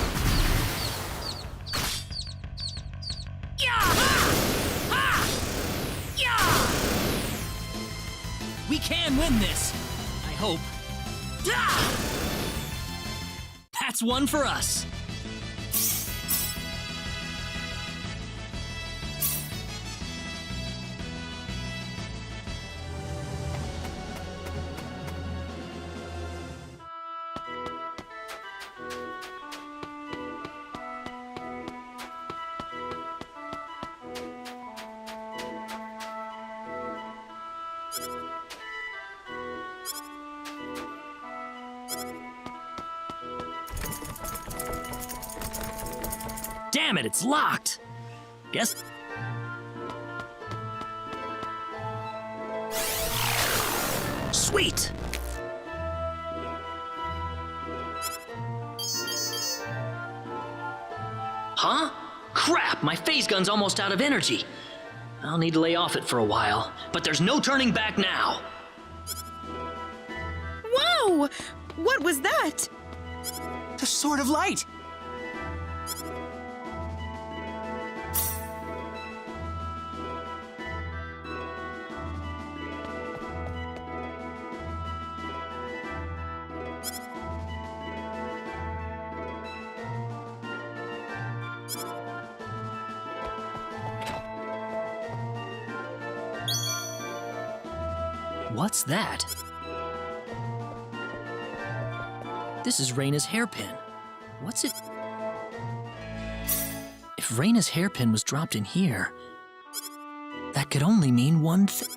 Yeah! Ha! Yeah! We can win this! I hope. Ah! That's one for us! Damn it, it's locked! Guess... Sweet! Huh? Crap, my phase gun's almost out of energy. I'll need to lay off it for a while, but there's no turning back now. Whoa! What was that? The Sword of Light! What's that? This is Raina's hairpin. What's it? If Raina's hairpin was dropped in here, that could only mean one thing.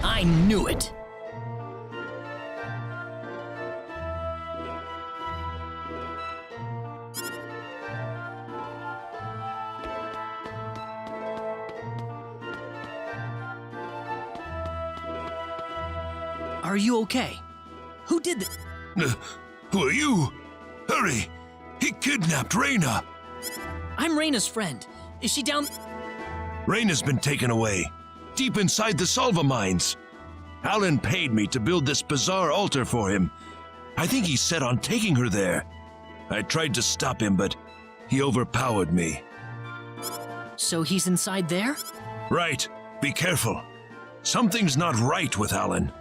I knew it! Are you okay? Who did this? Who are you? Hurry! He kidnapped Raina! I'm Raina's friend. Is she down? Raina's been taken away, deep inside the Salva mines. Alan paid me to build this bizarre altar for him. I think he's set on taking her there. I tried to stop him, but he overpowered me. So he's inside there? Right. Be careful. Something's not right with Alan.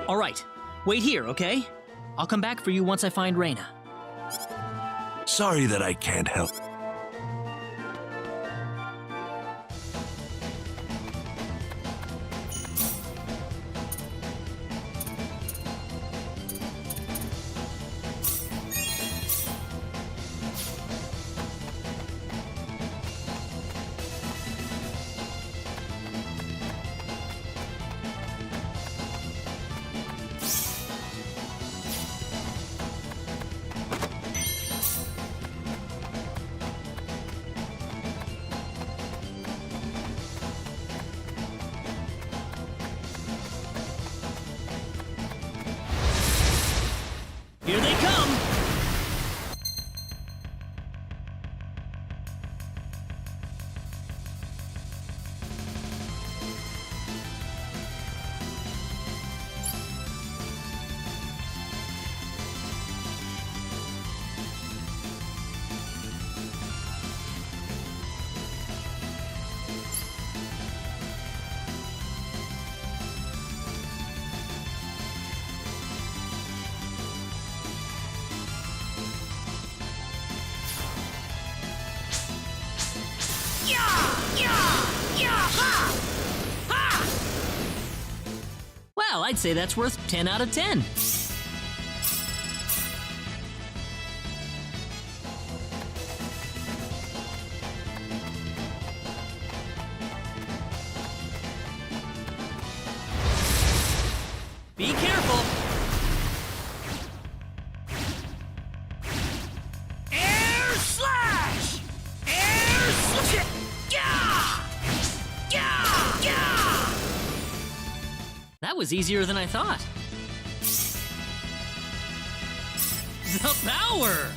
All right. Wait here, okay? I'll come back for you once I find Reyna. Sorry that I can't help. Here they come! Well, I'd say that's worth 10 out of 10. Be careful! Air slash! Air slash! Yeah! Yeah! Yeah! That was easier than I thought. The power!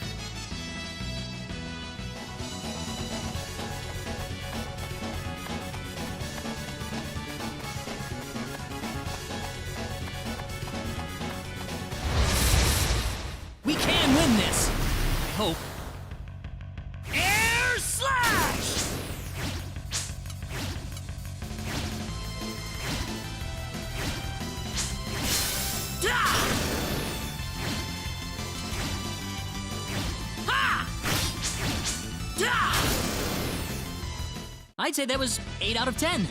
We can win this! I hope. Air slash! I'd say that was 8 out of 10.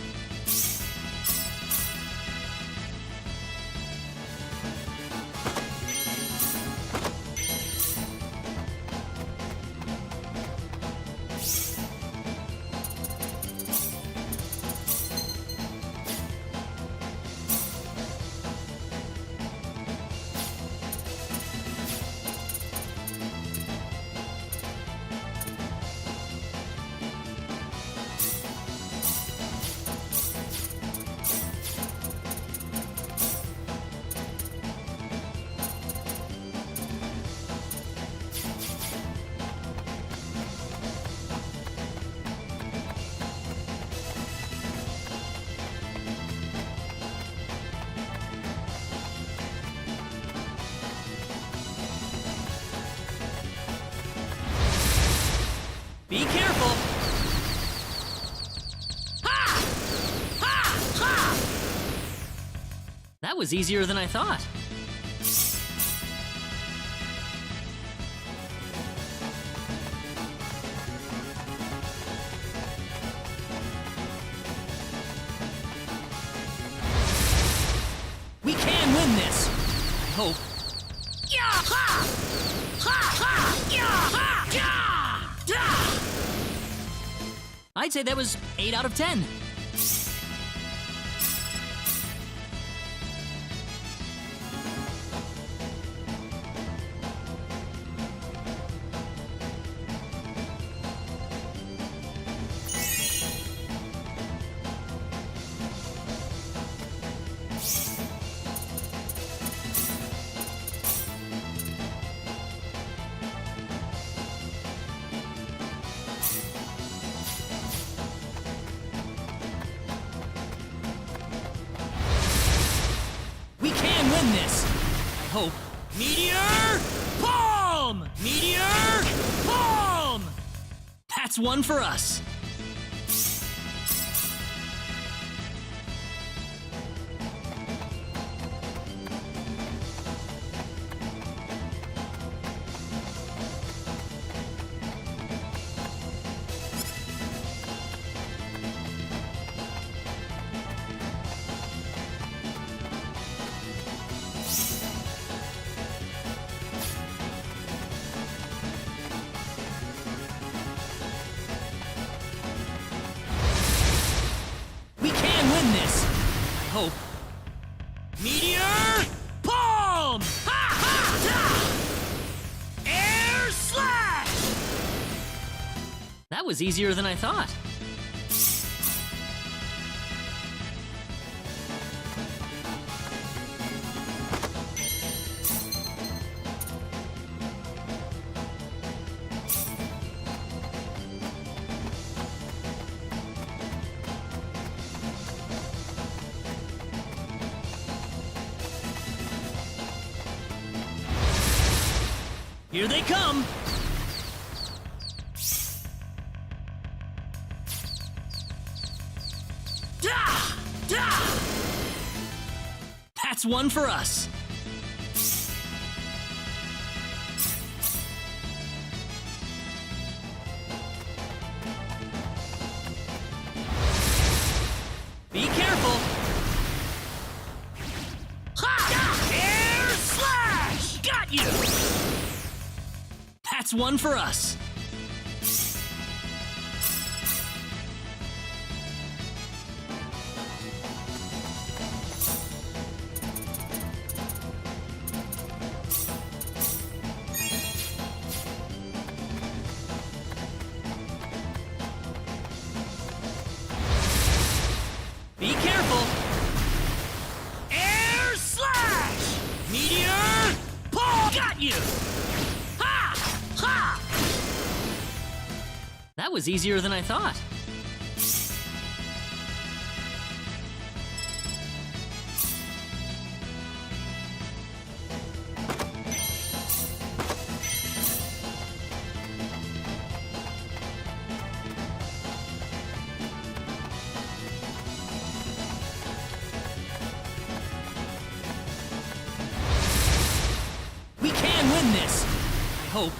Be careful! Ha! Ha! Ha! That was easier than I thought. We can win this! I hope. Yeah! Ha! Ha! Ha! Yeah! Ha! Yeah! I'd say that was 8 out of 10. Win this! I hope. Meteor! Palm! Meteor! Palm! That's one for us. was easier than I thought. Here they come! That's one for us. Be careful. Ha! Air slash! Got you! That's one for us. Be careful! Air slash! Meteor! Pull! Got you! Ha! Ha! That was easier than I thought. We can win this! I hope.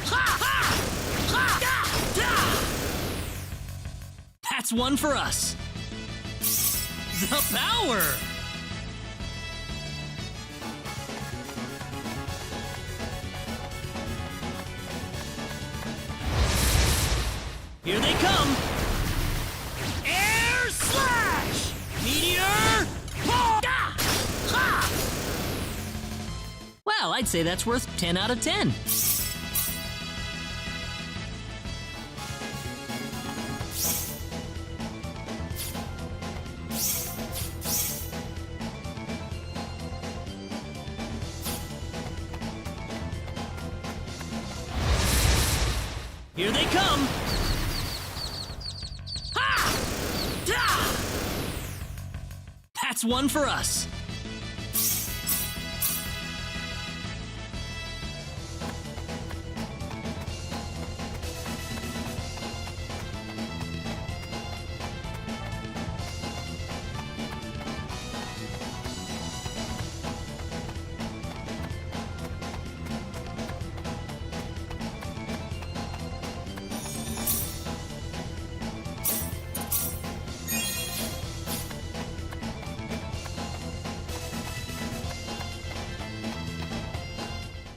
Ha! Ha! Ha! Da! Da! That's one for us. The power! Here they come! Air slash! Meteor! Pull! Da! Ha! Well, I'd say that's worth 10 out of 10. Here they come! Ha! Da! That's one for us.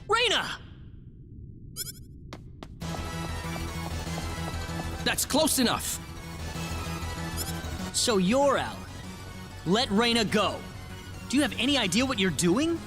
Reina! That's close enough. So you're Alan. Let Reina go. Do you have any idea what you're doing?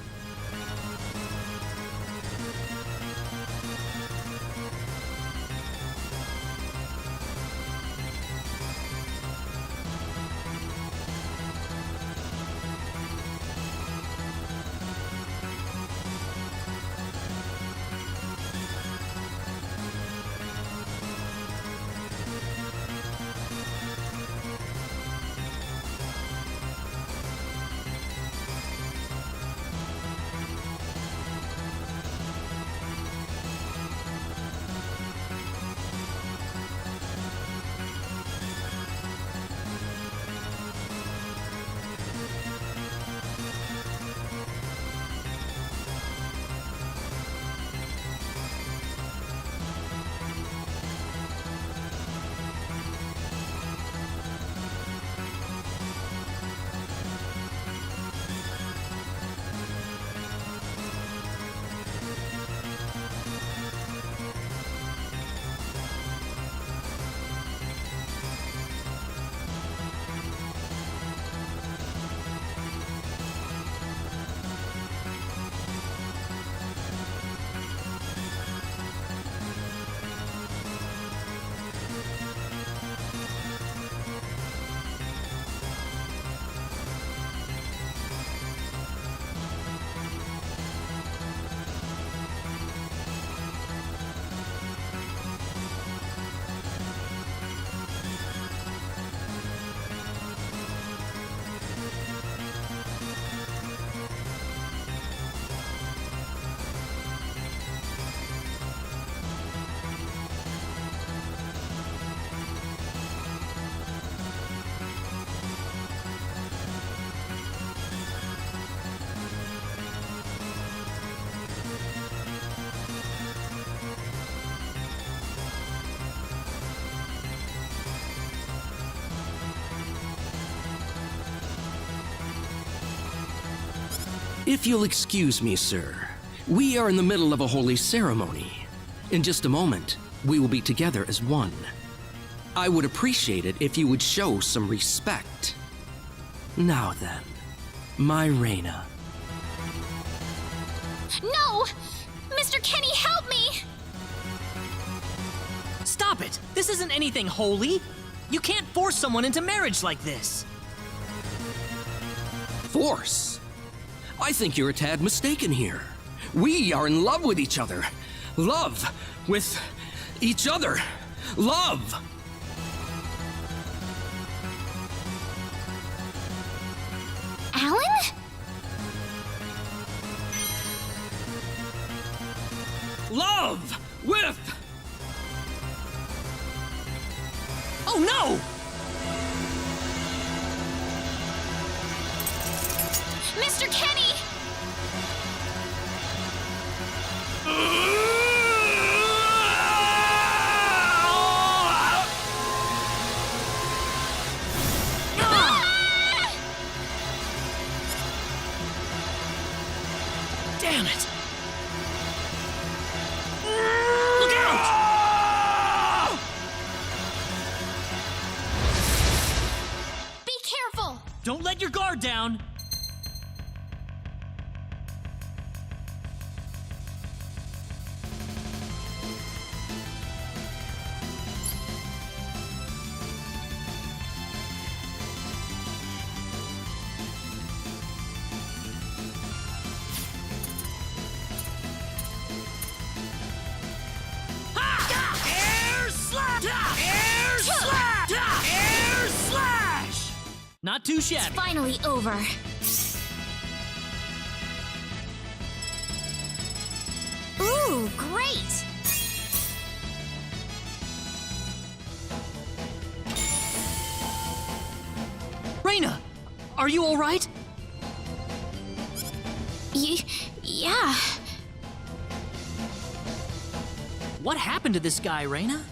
If you'll excuse me, sir, we are in the middle of a holy ceremony. In just a moment, we will be together as one. I would appreciate it if you would show some respect. Now then, my Reina. No! Mr. Kenny, help me! Stop it! This isn't anything holy! You can't force someone into marriage like this! Force? I think you're a tad mistaken here. We are in love with each other. Love with each other. Love! Alan? Love with... Oh no! Mr. Kenny! Damn it! Look out! Be careful! Don't let your guard down! Not too shabby. It's finally over. Ooh, great! Reina! Are you alright? Yeah. What happened to this guy, Reina?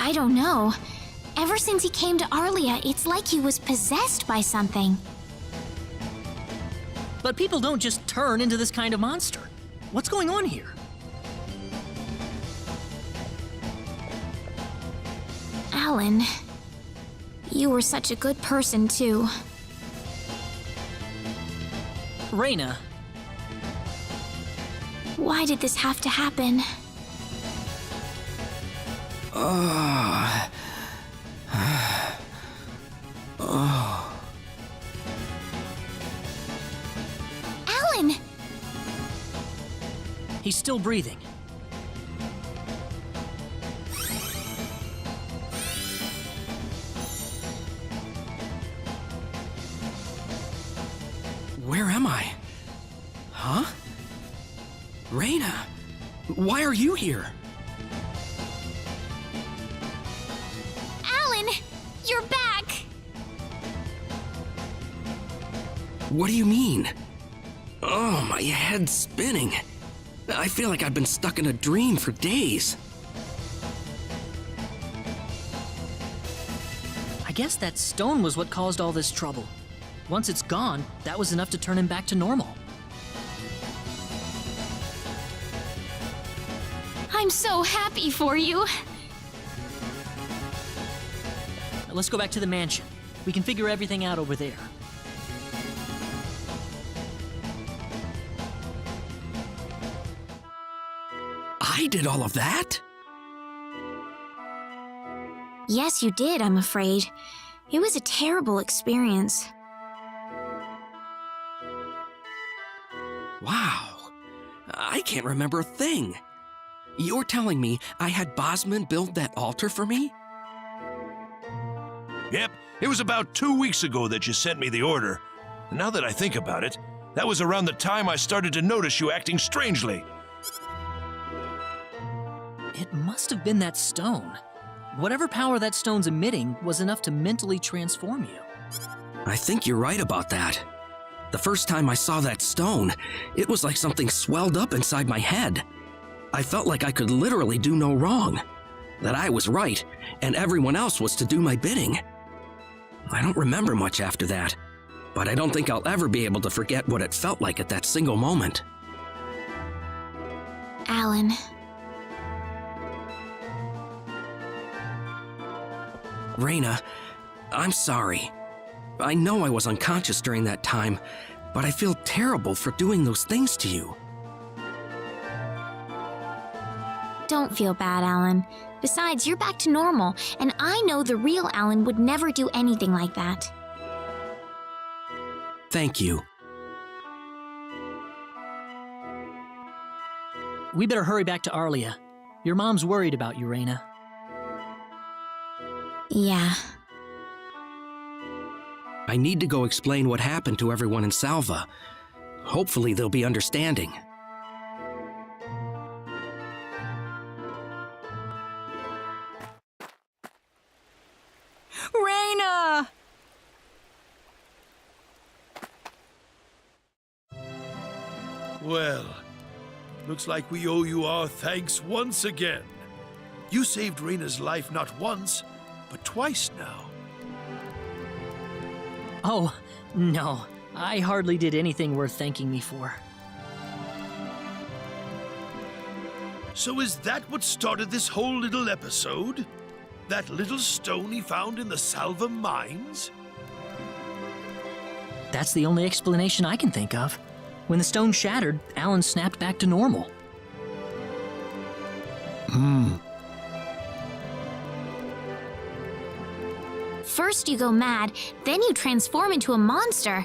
I don't know. Ever since he came to Arlia, it's like he was possessed by something. But people don't just turn into this kind of monster. What's going on here? Alan, you were such a good person, too. Reina. Why did this have to happen? Alan! He's still breathing. Where am I? Huh? Reina, why are you here? Alan! You're back! What do you mean? Oh, my head's spinning. I feel like I've been stuck in a dream for days. I guess that stone was what caused all this trouble. Once it's gone, that was enough to turn him back to normal. I'm so happy for you. Let's go back to the mansion. We can figure everything out over there. I did all of that? Yes, you did, I'm afraid. It was a terrible experience. Wow. I can't remember a thing. You're telling me I had Bosman build that altar for me? Yep, it was about 2 weeks ago that you sent me the order. Now that I think about it, that was around the time I started to notice you acting strangely. It must have been that stone. Whatever power that stone's emitting was enough to mentally transform you. I think you're right about that. The first time I saw that stone, it was like something swelled up inside my head. I felt like I could literally do no wrong. That I was right, and everyone else was to do my bidding. I don't remember much after that, but I don't think I'll ever be able to forget what it felt like at that single moment. Alan. Reyna, I'm sorry. I know I was unconscious during that time, but I feel terrible for doing those things to you. Don't feel bad, Alan. Besides, you're back to normal, and I know the real Alan would never do anything like that. Thank you. We better hurry back to Arlia. Your mom's worried about you, Reyna. Yeah. I need to go explain what happened to everyone in Salva. Hopefully they'll be understanding. Reyna! Well, looks like we owe you our thanks once again. You saved Reyna's life not once, but twice now. Oh, no. I hardly did anything worth thanking me for. So is that what started this whole little episode? That little stone he found in the Salva mines? That's the only explanation I can think of. When the stone shattered, Alan snapped back to normal. First you go mad, then you transform into a monster.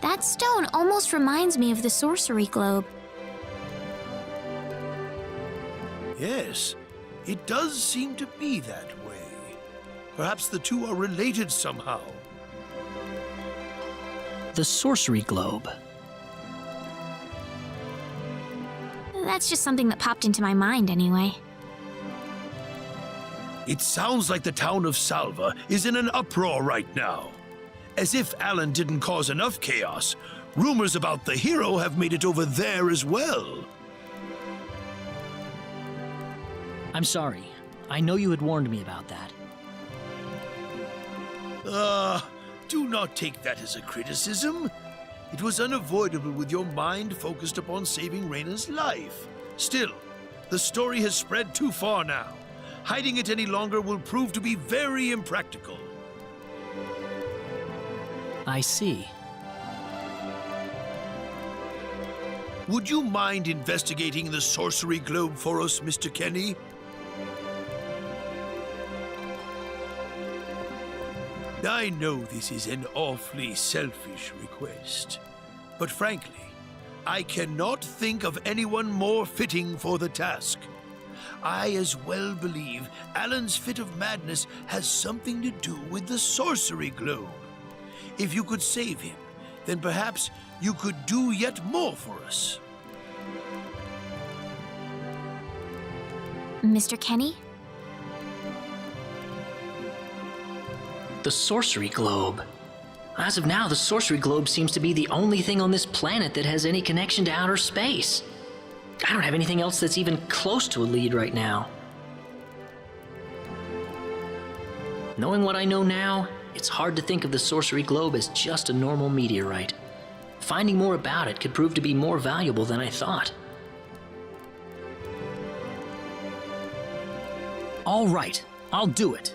That stone almost reminds me of the sorcery globe. Yes, it does seem to be that way. Perhaps the two are related somehow. The sorcery globe. That's just something that popped into my mind anyway. It sounds like the town of Salva is in an uproar right now. As if Alan didn't cause enough chaos, rumors about the hero have made it over there as well. I'm sorry. I know you had warned me about that. Do not take that as a criticism. It was unavoidable with your mind focused upon saving Reyna's life. Still, the story has spread too far now. Hiding it any longer will prove to be very impractical. I see. Would you mind investigating the sorcery globe for us, Mr. Kenny? I know this is an awfully selfish request, but frankly, I cannot think of anyone more fitting for the task. I as well believe Alan's fit of madness has something to do with the sorcery globe. If you could save him, then perhaps you could do yet more for us. Mr. Kenny? The sorcery globe. As of now, the sorcery globe seems to be the only thing on this planet that has any connection to outer space. I don't have anything else that's even close to a lead right now. Knowing what I know now, it's hard to think of the sorcery globe as just a normal meteorite. Finding more about it could prove to be more valuable than I thought. All right, I'll do it.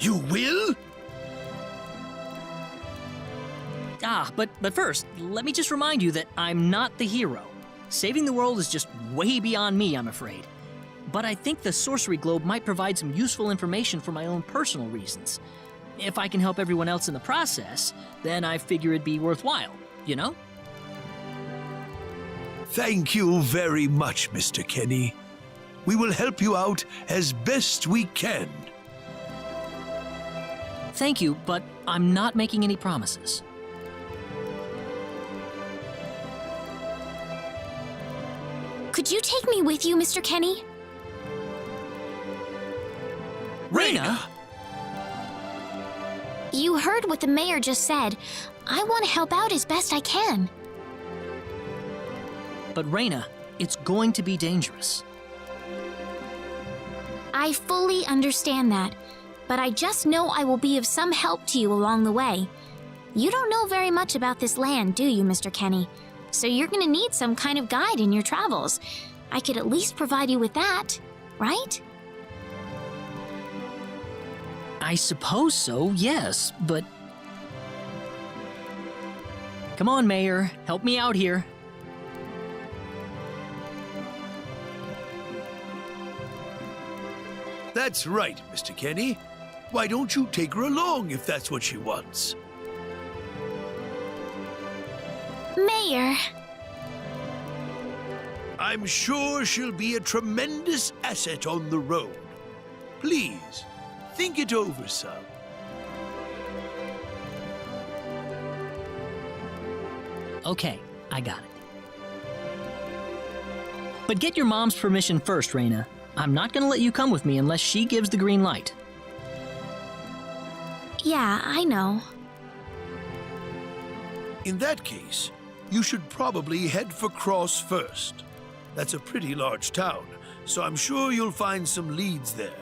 You will? But first, let me just remind you that I'm not the hero. Saving the world is just way beyond me, I'm afraid. But I think the sorcery globe might provide some useful information for my own personal reasons. If I can help everyone else in the process, then I figure it'd be worthwhile, you know? Thank you very much, Mr. Kenny. We will help you out as best we can. Thank you, but I'm not making any promises. Could you take me with you, Mr. Kenny? Reyna! You heard what the mayor just said. I want to help out as best I can. But Reyna, it's going to be dangerous. I fully understand that. but I just know I will be of some help to you along the way. You don't know very much about this land, do you, Mr. Kenny? So you're gonna need some kind of guide in your travels. I could at least provide you with that, right? I suppose so, yes, but... Come on, Mayor. Help me out here. That's right, Mr. Kenny. Why don't you take her along if that's what she wants? Mayor. I'm sure she'll be a tremendous asset on the road. Please, think it over some. Okay, I got it. But get your mom's permission first, Reyna. I'm not gonna let you come with me unless she gives the green light. Yeah, I know. In that case, you should probably head for Cross first. That's a pretty large town, so I'm sure you'll find some leads there.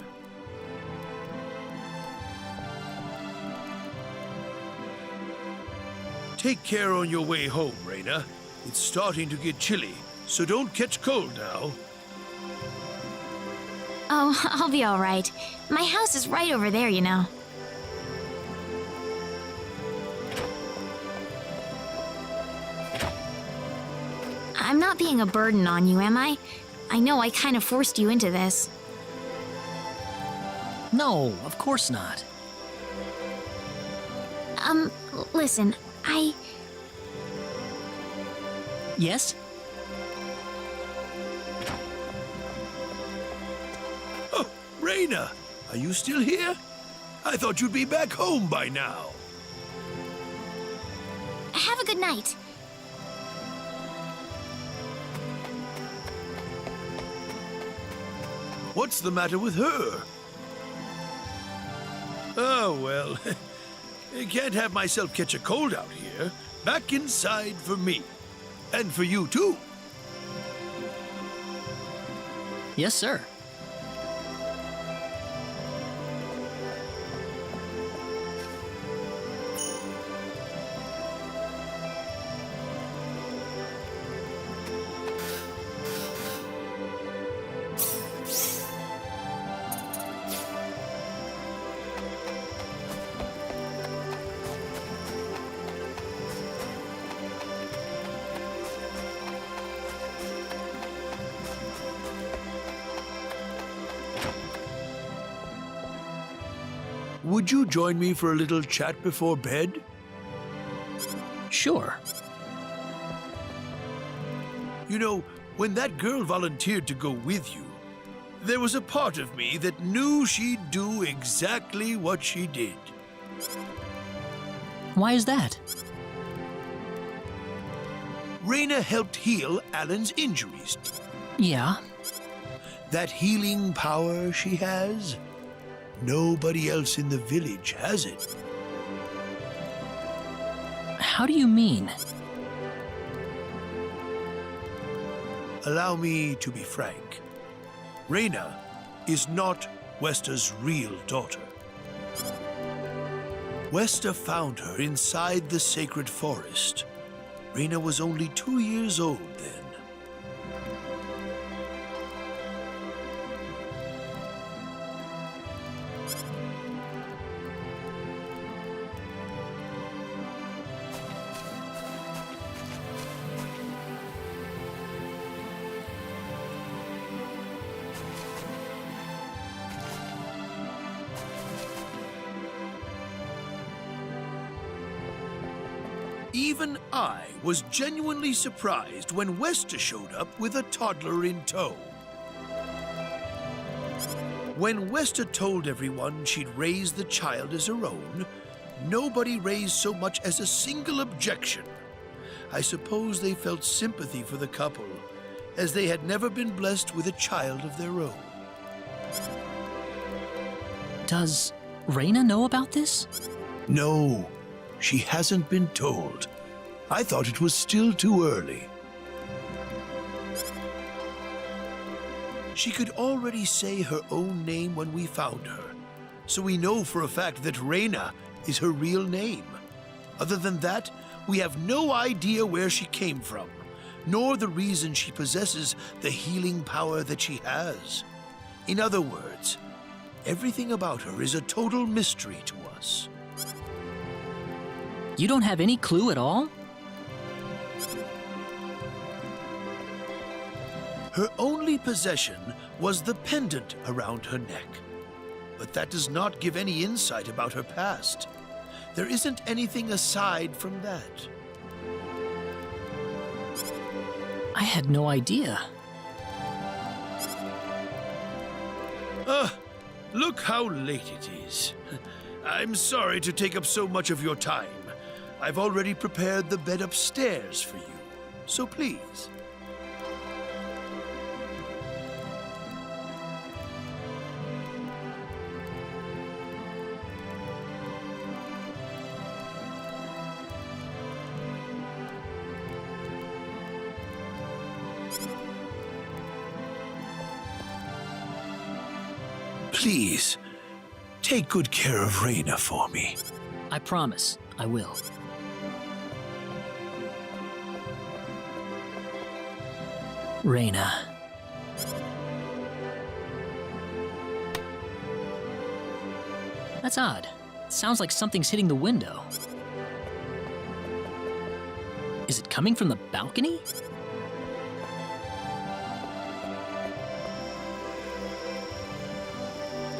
Take care on your way home, Reyna. It's starting to get chilly, so don't catch cold now. Oh, I'll be all right. My house is right over there, you know. I'm not being a burden on you, am I? I know I kind of forced you into this. No, of course not. Listen, Yes? Oh, Reyna, are you still here? I thought you'd be back home by now. Have a good night. What's the matter with her? Oh, well, I can't have myself catch a cold out here. Back inside for me. And for you, too. Yes, sir. Would you join me for a little chat before bed? Sure. You know, when that girl volunteered to go with you, there was a part of me that knew she'd do exactly what she did. Why is that? Reyna helped heal Alan's injuries. Yeah. That healing power she has, nobody else in the village has it. How do you mean? Allow me to be frank. Reyna is not Westa's real daughter. Westa found her inside the sacred forest. Reyna was only 2 years old then. Even I was genuinely surprised when Westa showed up with a toddler in tow. When Westa told everyone she'd raised the child as her own, nobody raised so much as a single objection. I suppose they felt sympathy for the couple, as they had never been blessed with a child of their own. Does Reyna know about this? No, she hasn't been told. I thought it was still too early. She could already say her own name when we found her, so we know for a fact that Reyna is her real name. Other than that, we have no idea where she came from, nor the reason she possesses the healing power that she has. In other words, everything about her is a total mystery to us. You don't have any clue at all? Her only possession was the pendant around her neck. But that does not give any insight about her past. There isn't anything aside from that. I had no idea. Look how late it is. I'm sorry to take up so much of your time. I've already prepared the bed upstairs for you, so please. Please, take good care of Reyna for me. I promise, I will. Reyna. That's odd. Sounds like something's hitting the window. Is it coming from the balcony?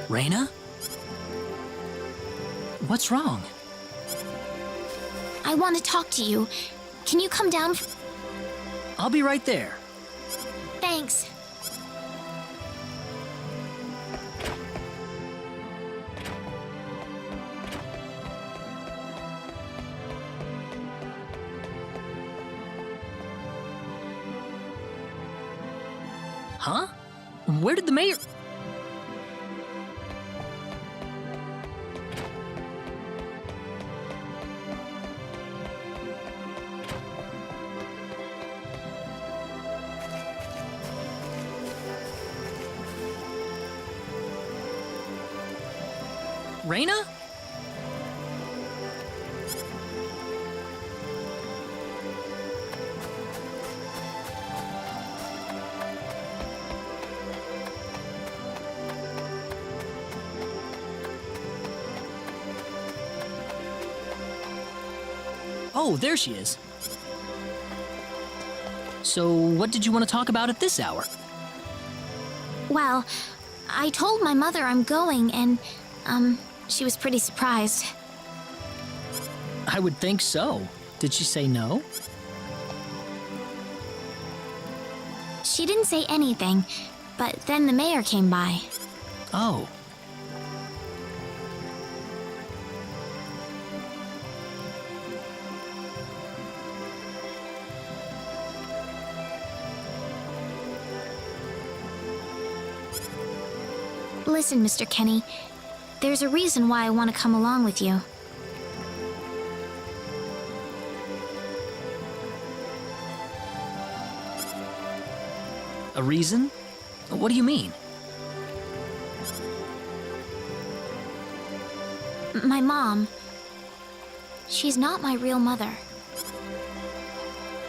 Reyna? What's wrong? I want to talk to you. Can you come down? I'll be right there. Thanks. Huh? Where did the mayor... Reyna? Oh, there she is. So, what did you want to talk about at this hour? Well, I told my mother I'm going, and, she was pretty surprised. I would think so. Did she say no? She didn't say anything, but then the mayor came by. Oh. Listen, Mr. Kenny, there's a reason why I want to come along with you. A reason? What do you mean? My mom. She's not my real mother.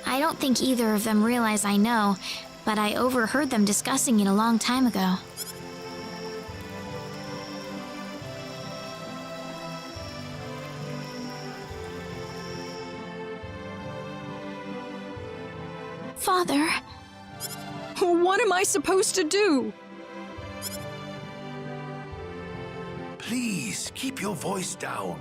I don't think either of them realize I know, but I overheard them discussing it a long time ago. Father. What am I supposed to do? Please, keep your voice down.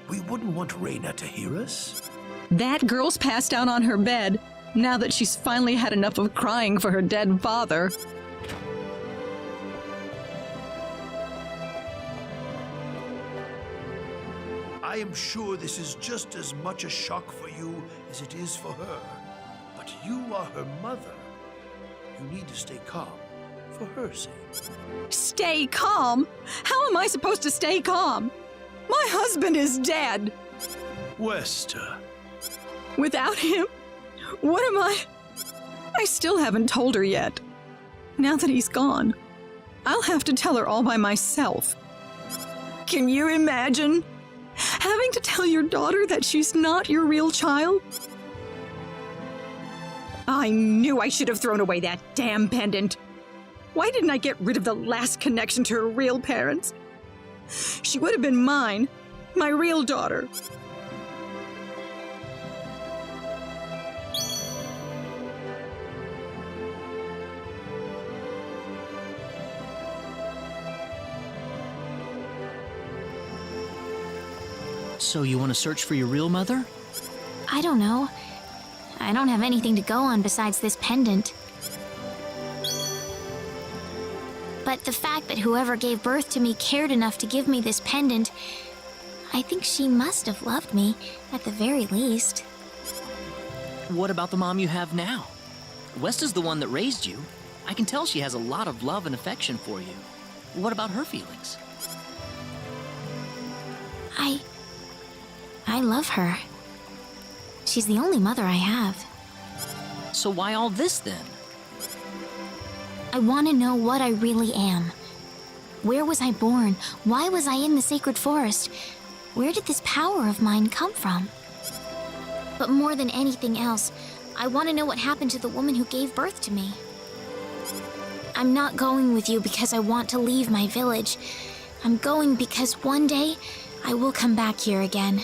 We wouldn't want Reyna to hear us. That girl's passed out on her bed, now that she's finally had enough of crying for her dead father. I am sure this is just as much a shock for you as it is for her. But you are her mother. You need to stay calm, for her sake. Stay calm? How am I supposed to stay calm? My husband is dead. Westa. Without him, what am I? I still haven't told her yet. Now that he's gone, I'll have to tell her all by myself. Can you imagine? Having to tell your daughter that she's not your real child? I knew I should have thrown away that damn pendant. Why didn't I get rid of the last connection to her real parents? She would have been mine, my real daughter. So you want to search for your real mother? I don't know. I don't have anything to go on besides this pendant. But the fact that whoever gave birth to me cared enough to give me this pendant, I think she must have loved me, at the very least. What about the mom you have now? Westa's the one that raised you. I can tell she has a lot of love and affection for you. What about her feelings? I love her. She's the only mother I have. So why all this then? I want to know what I really am. Where was I born? Why was I in the sacred forest? Where did this power of mine come from? But more than anything else, I want to know what happened to the woman who gave birth to me. I'm not going with you because I want to leave my village. I'm going because one day I will come back here again.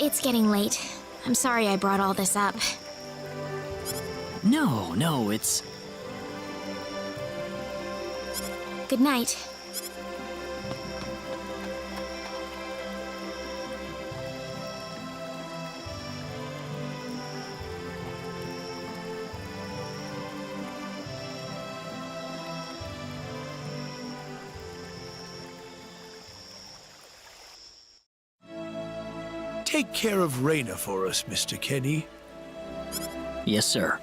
It's getting late. I'm sorry I brought all this up. No, it's... Good night. Take care of Reyna for us, Mr. Kenny. Yes, sir.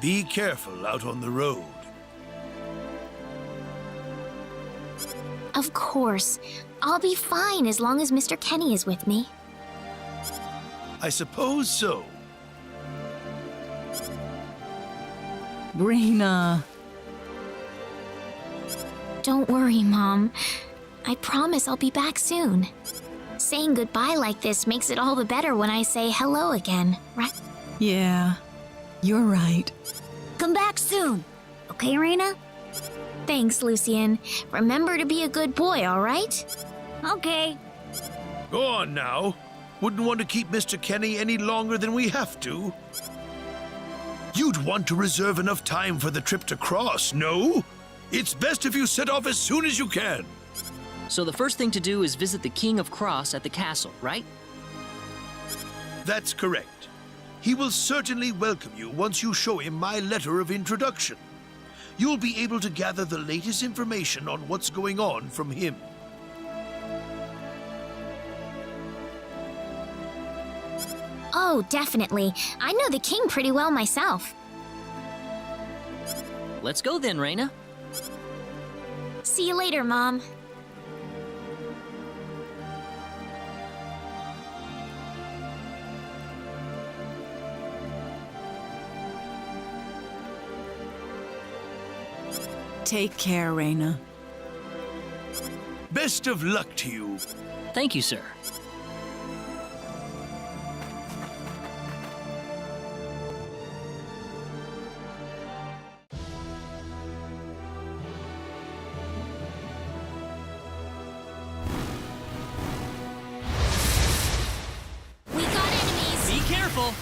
Be careful out on the road. Of course. I'll be fine as long as Mr. Kenny is with me. I suppose so. Reyna. Don't worry, Mom. I promise I'll be back soon. Saying goodbye like this makes it all the better when I say hello again, right? Yeah, you're right. Come back soon. Okay, Reyna? Thanks, Lucian. Remember to be a good boy, all right? Okay. Go on now. Wouldn't want to keep Mr. Kenny any longer than we have to. You'd want to reserve enough time for the trip to Cross, no? It's best if you set off as soon as you can. So the first thing to do is visit the King of Cross at the castle, right? That's correct. He will certainly welcome you once you show him my letter of introduction. You'll be able to gather the latest information on what's going on from him. Oh, definitely. I know the king pretty well myself. Let's go then, Reyna. See you later, Mom. Take care, Reyna. Best of luck to you. Thank you, sir. We got enemies! Be careful!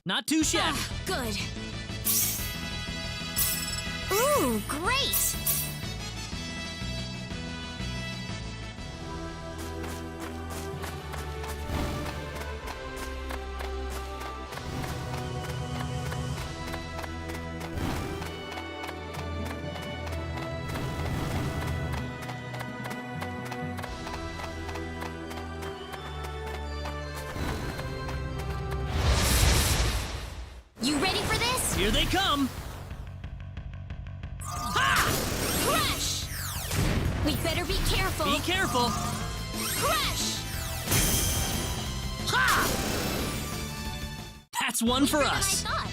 Not too shabby. Good. Ooh, great! Here they come! Crush! We better be careful. Be careful! Crush! Ha! That's one for Quicker than us. I thought.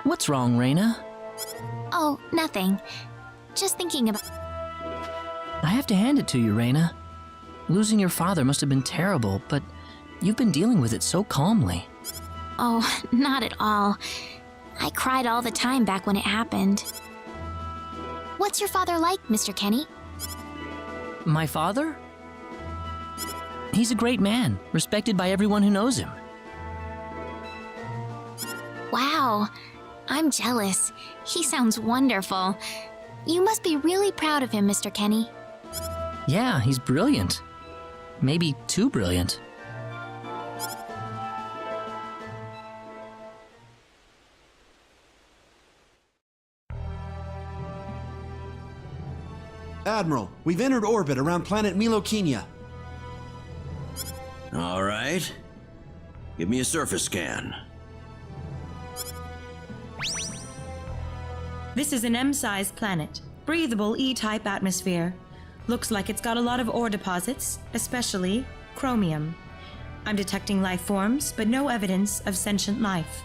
What's wrong, Reyna? Oh, nothing. Just thinking about... I have to hand it to you, Reyna. Losing your father must have been terrible, but you've been dealing with it so calmly. Oh, not at all. I cried all the time back when it happened. What's your father like, Mr. Kenny? My father? He's a great man, respected by everyone who knows him. Wow, I'm jealous. He sounds wonderful. You must be really proud of him, Mr. Kenny. Yeah, he's brilliant. Maybe too brilliant. Admiral, we've entered orbit around planet Milokenia. All right. Give me a surface scan. This is an M-sized planet. Breathable E-type atmosphere. Looks like it's got a lot of ore deposits, especially chromium. I'm detecting life forms, but no evidence of sentient life.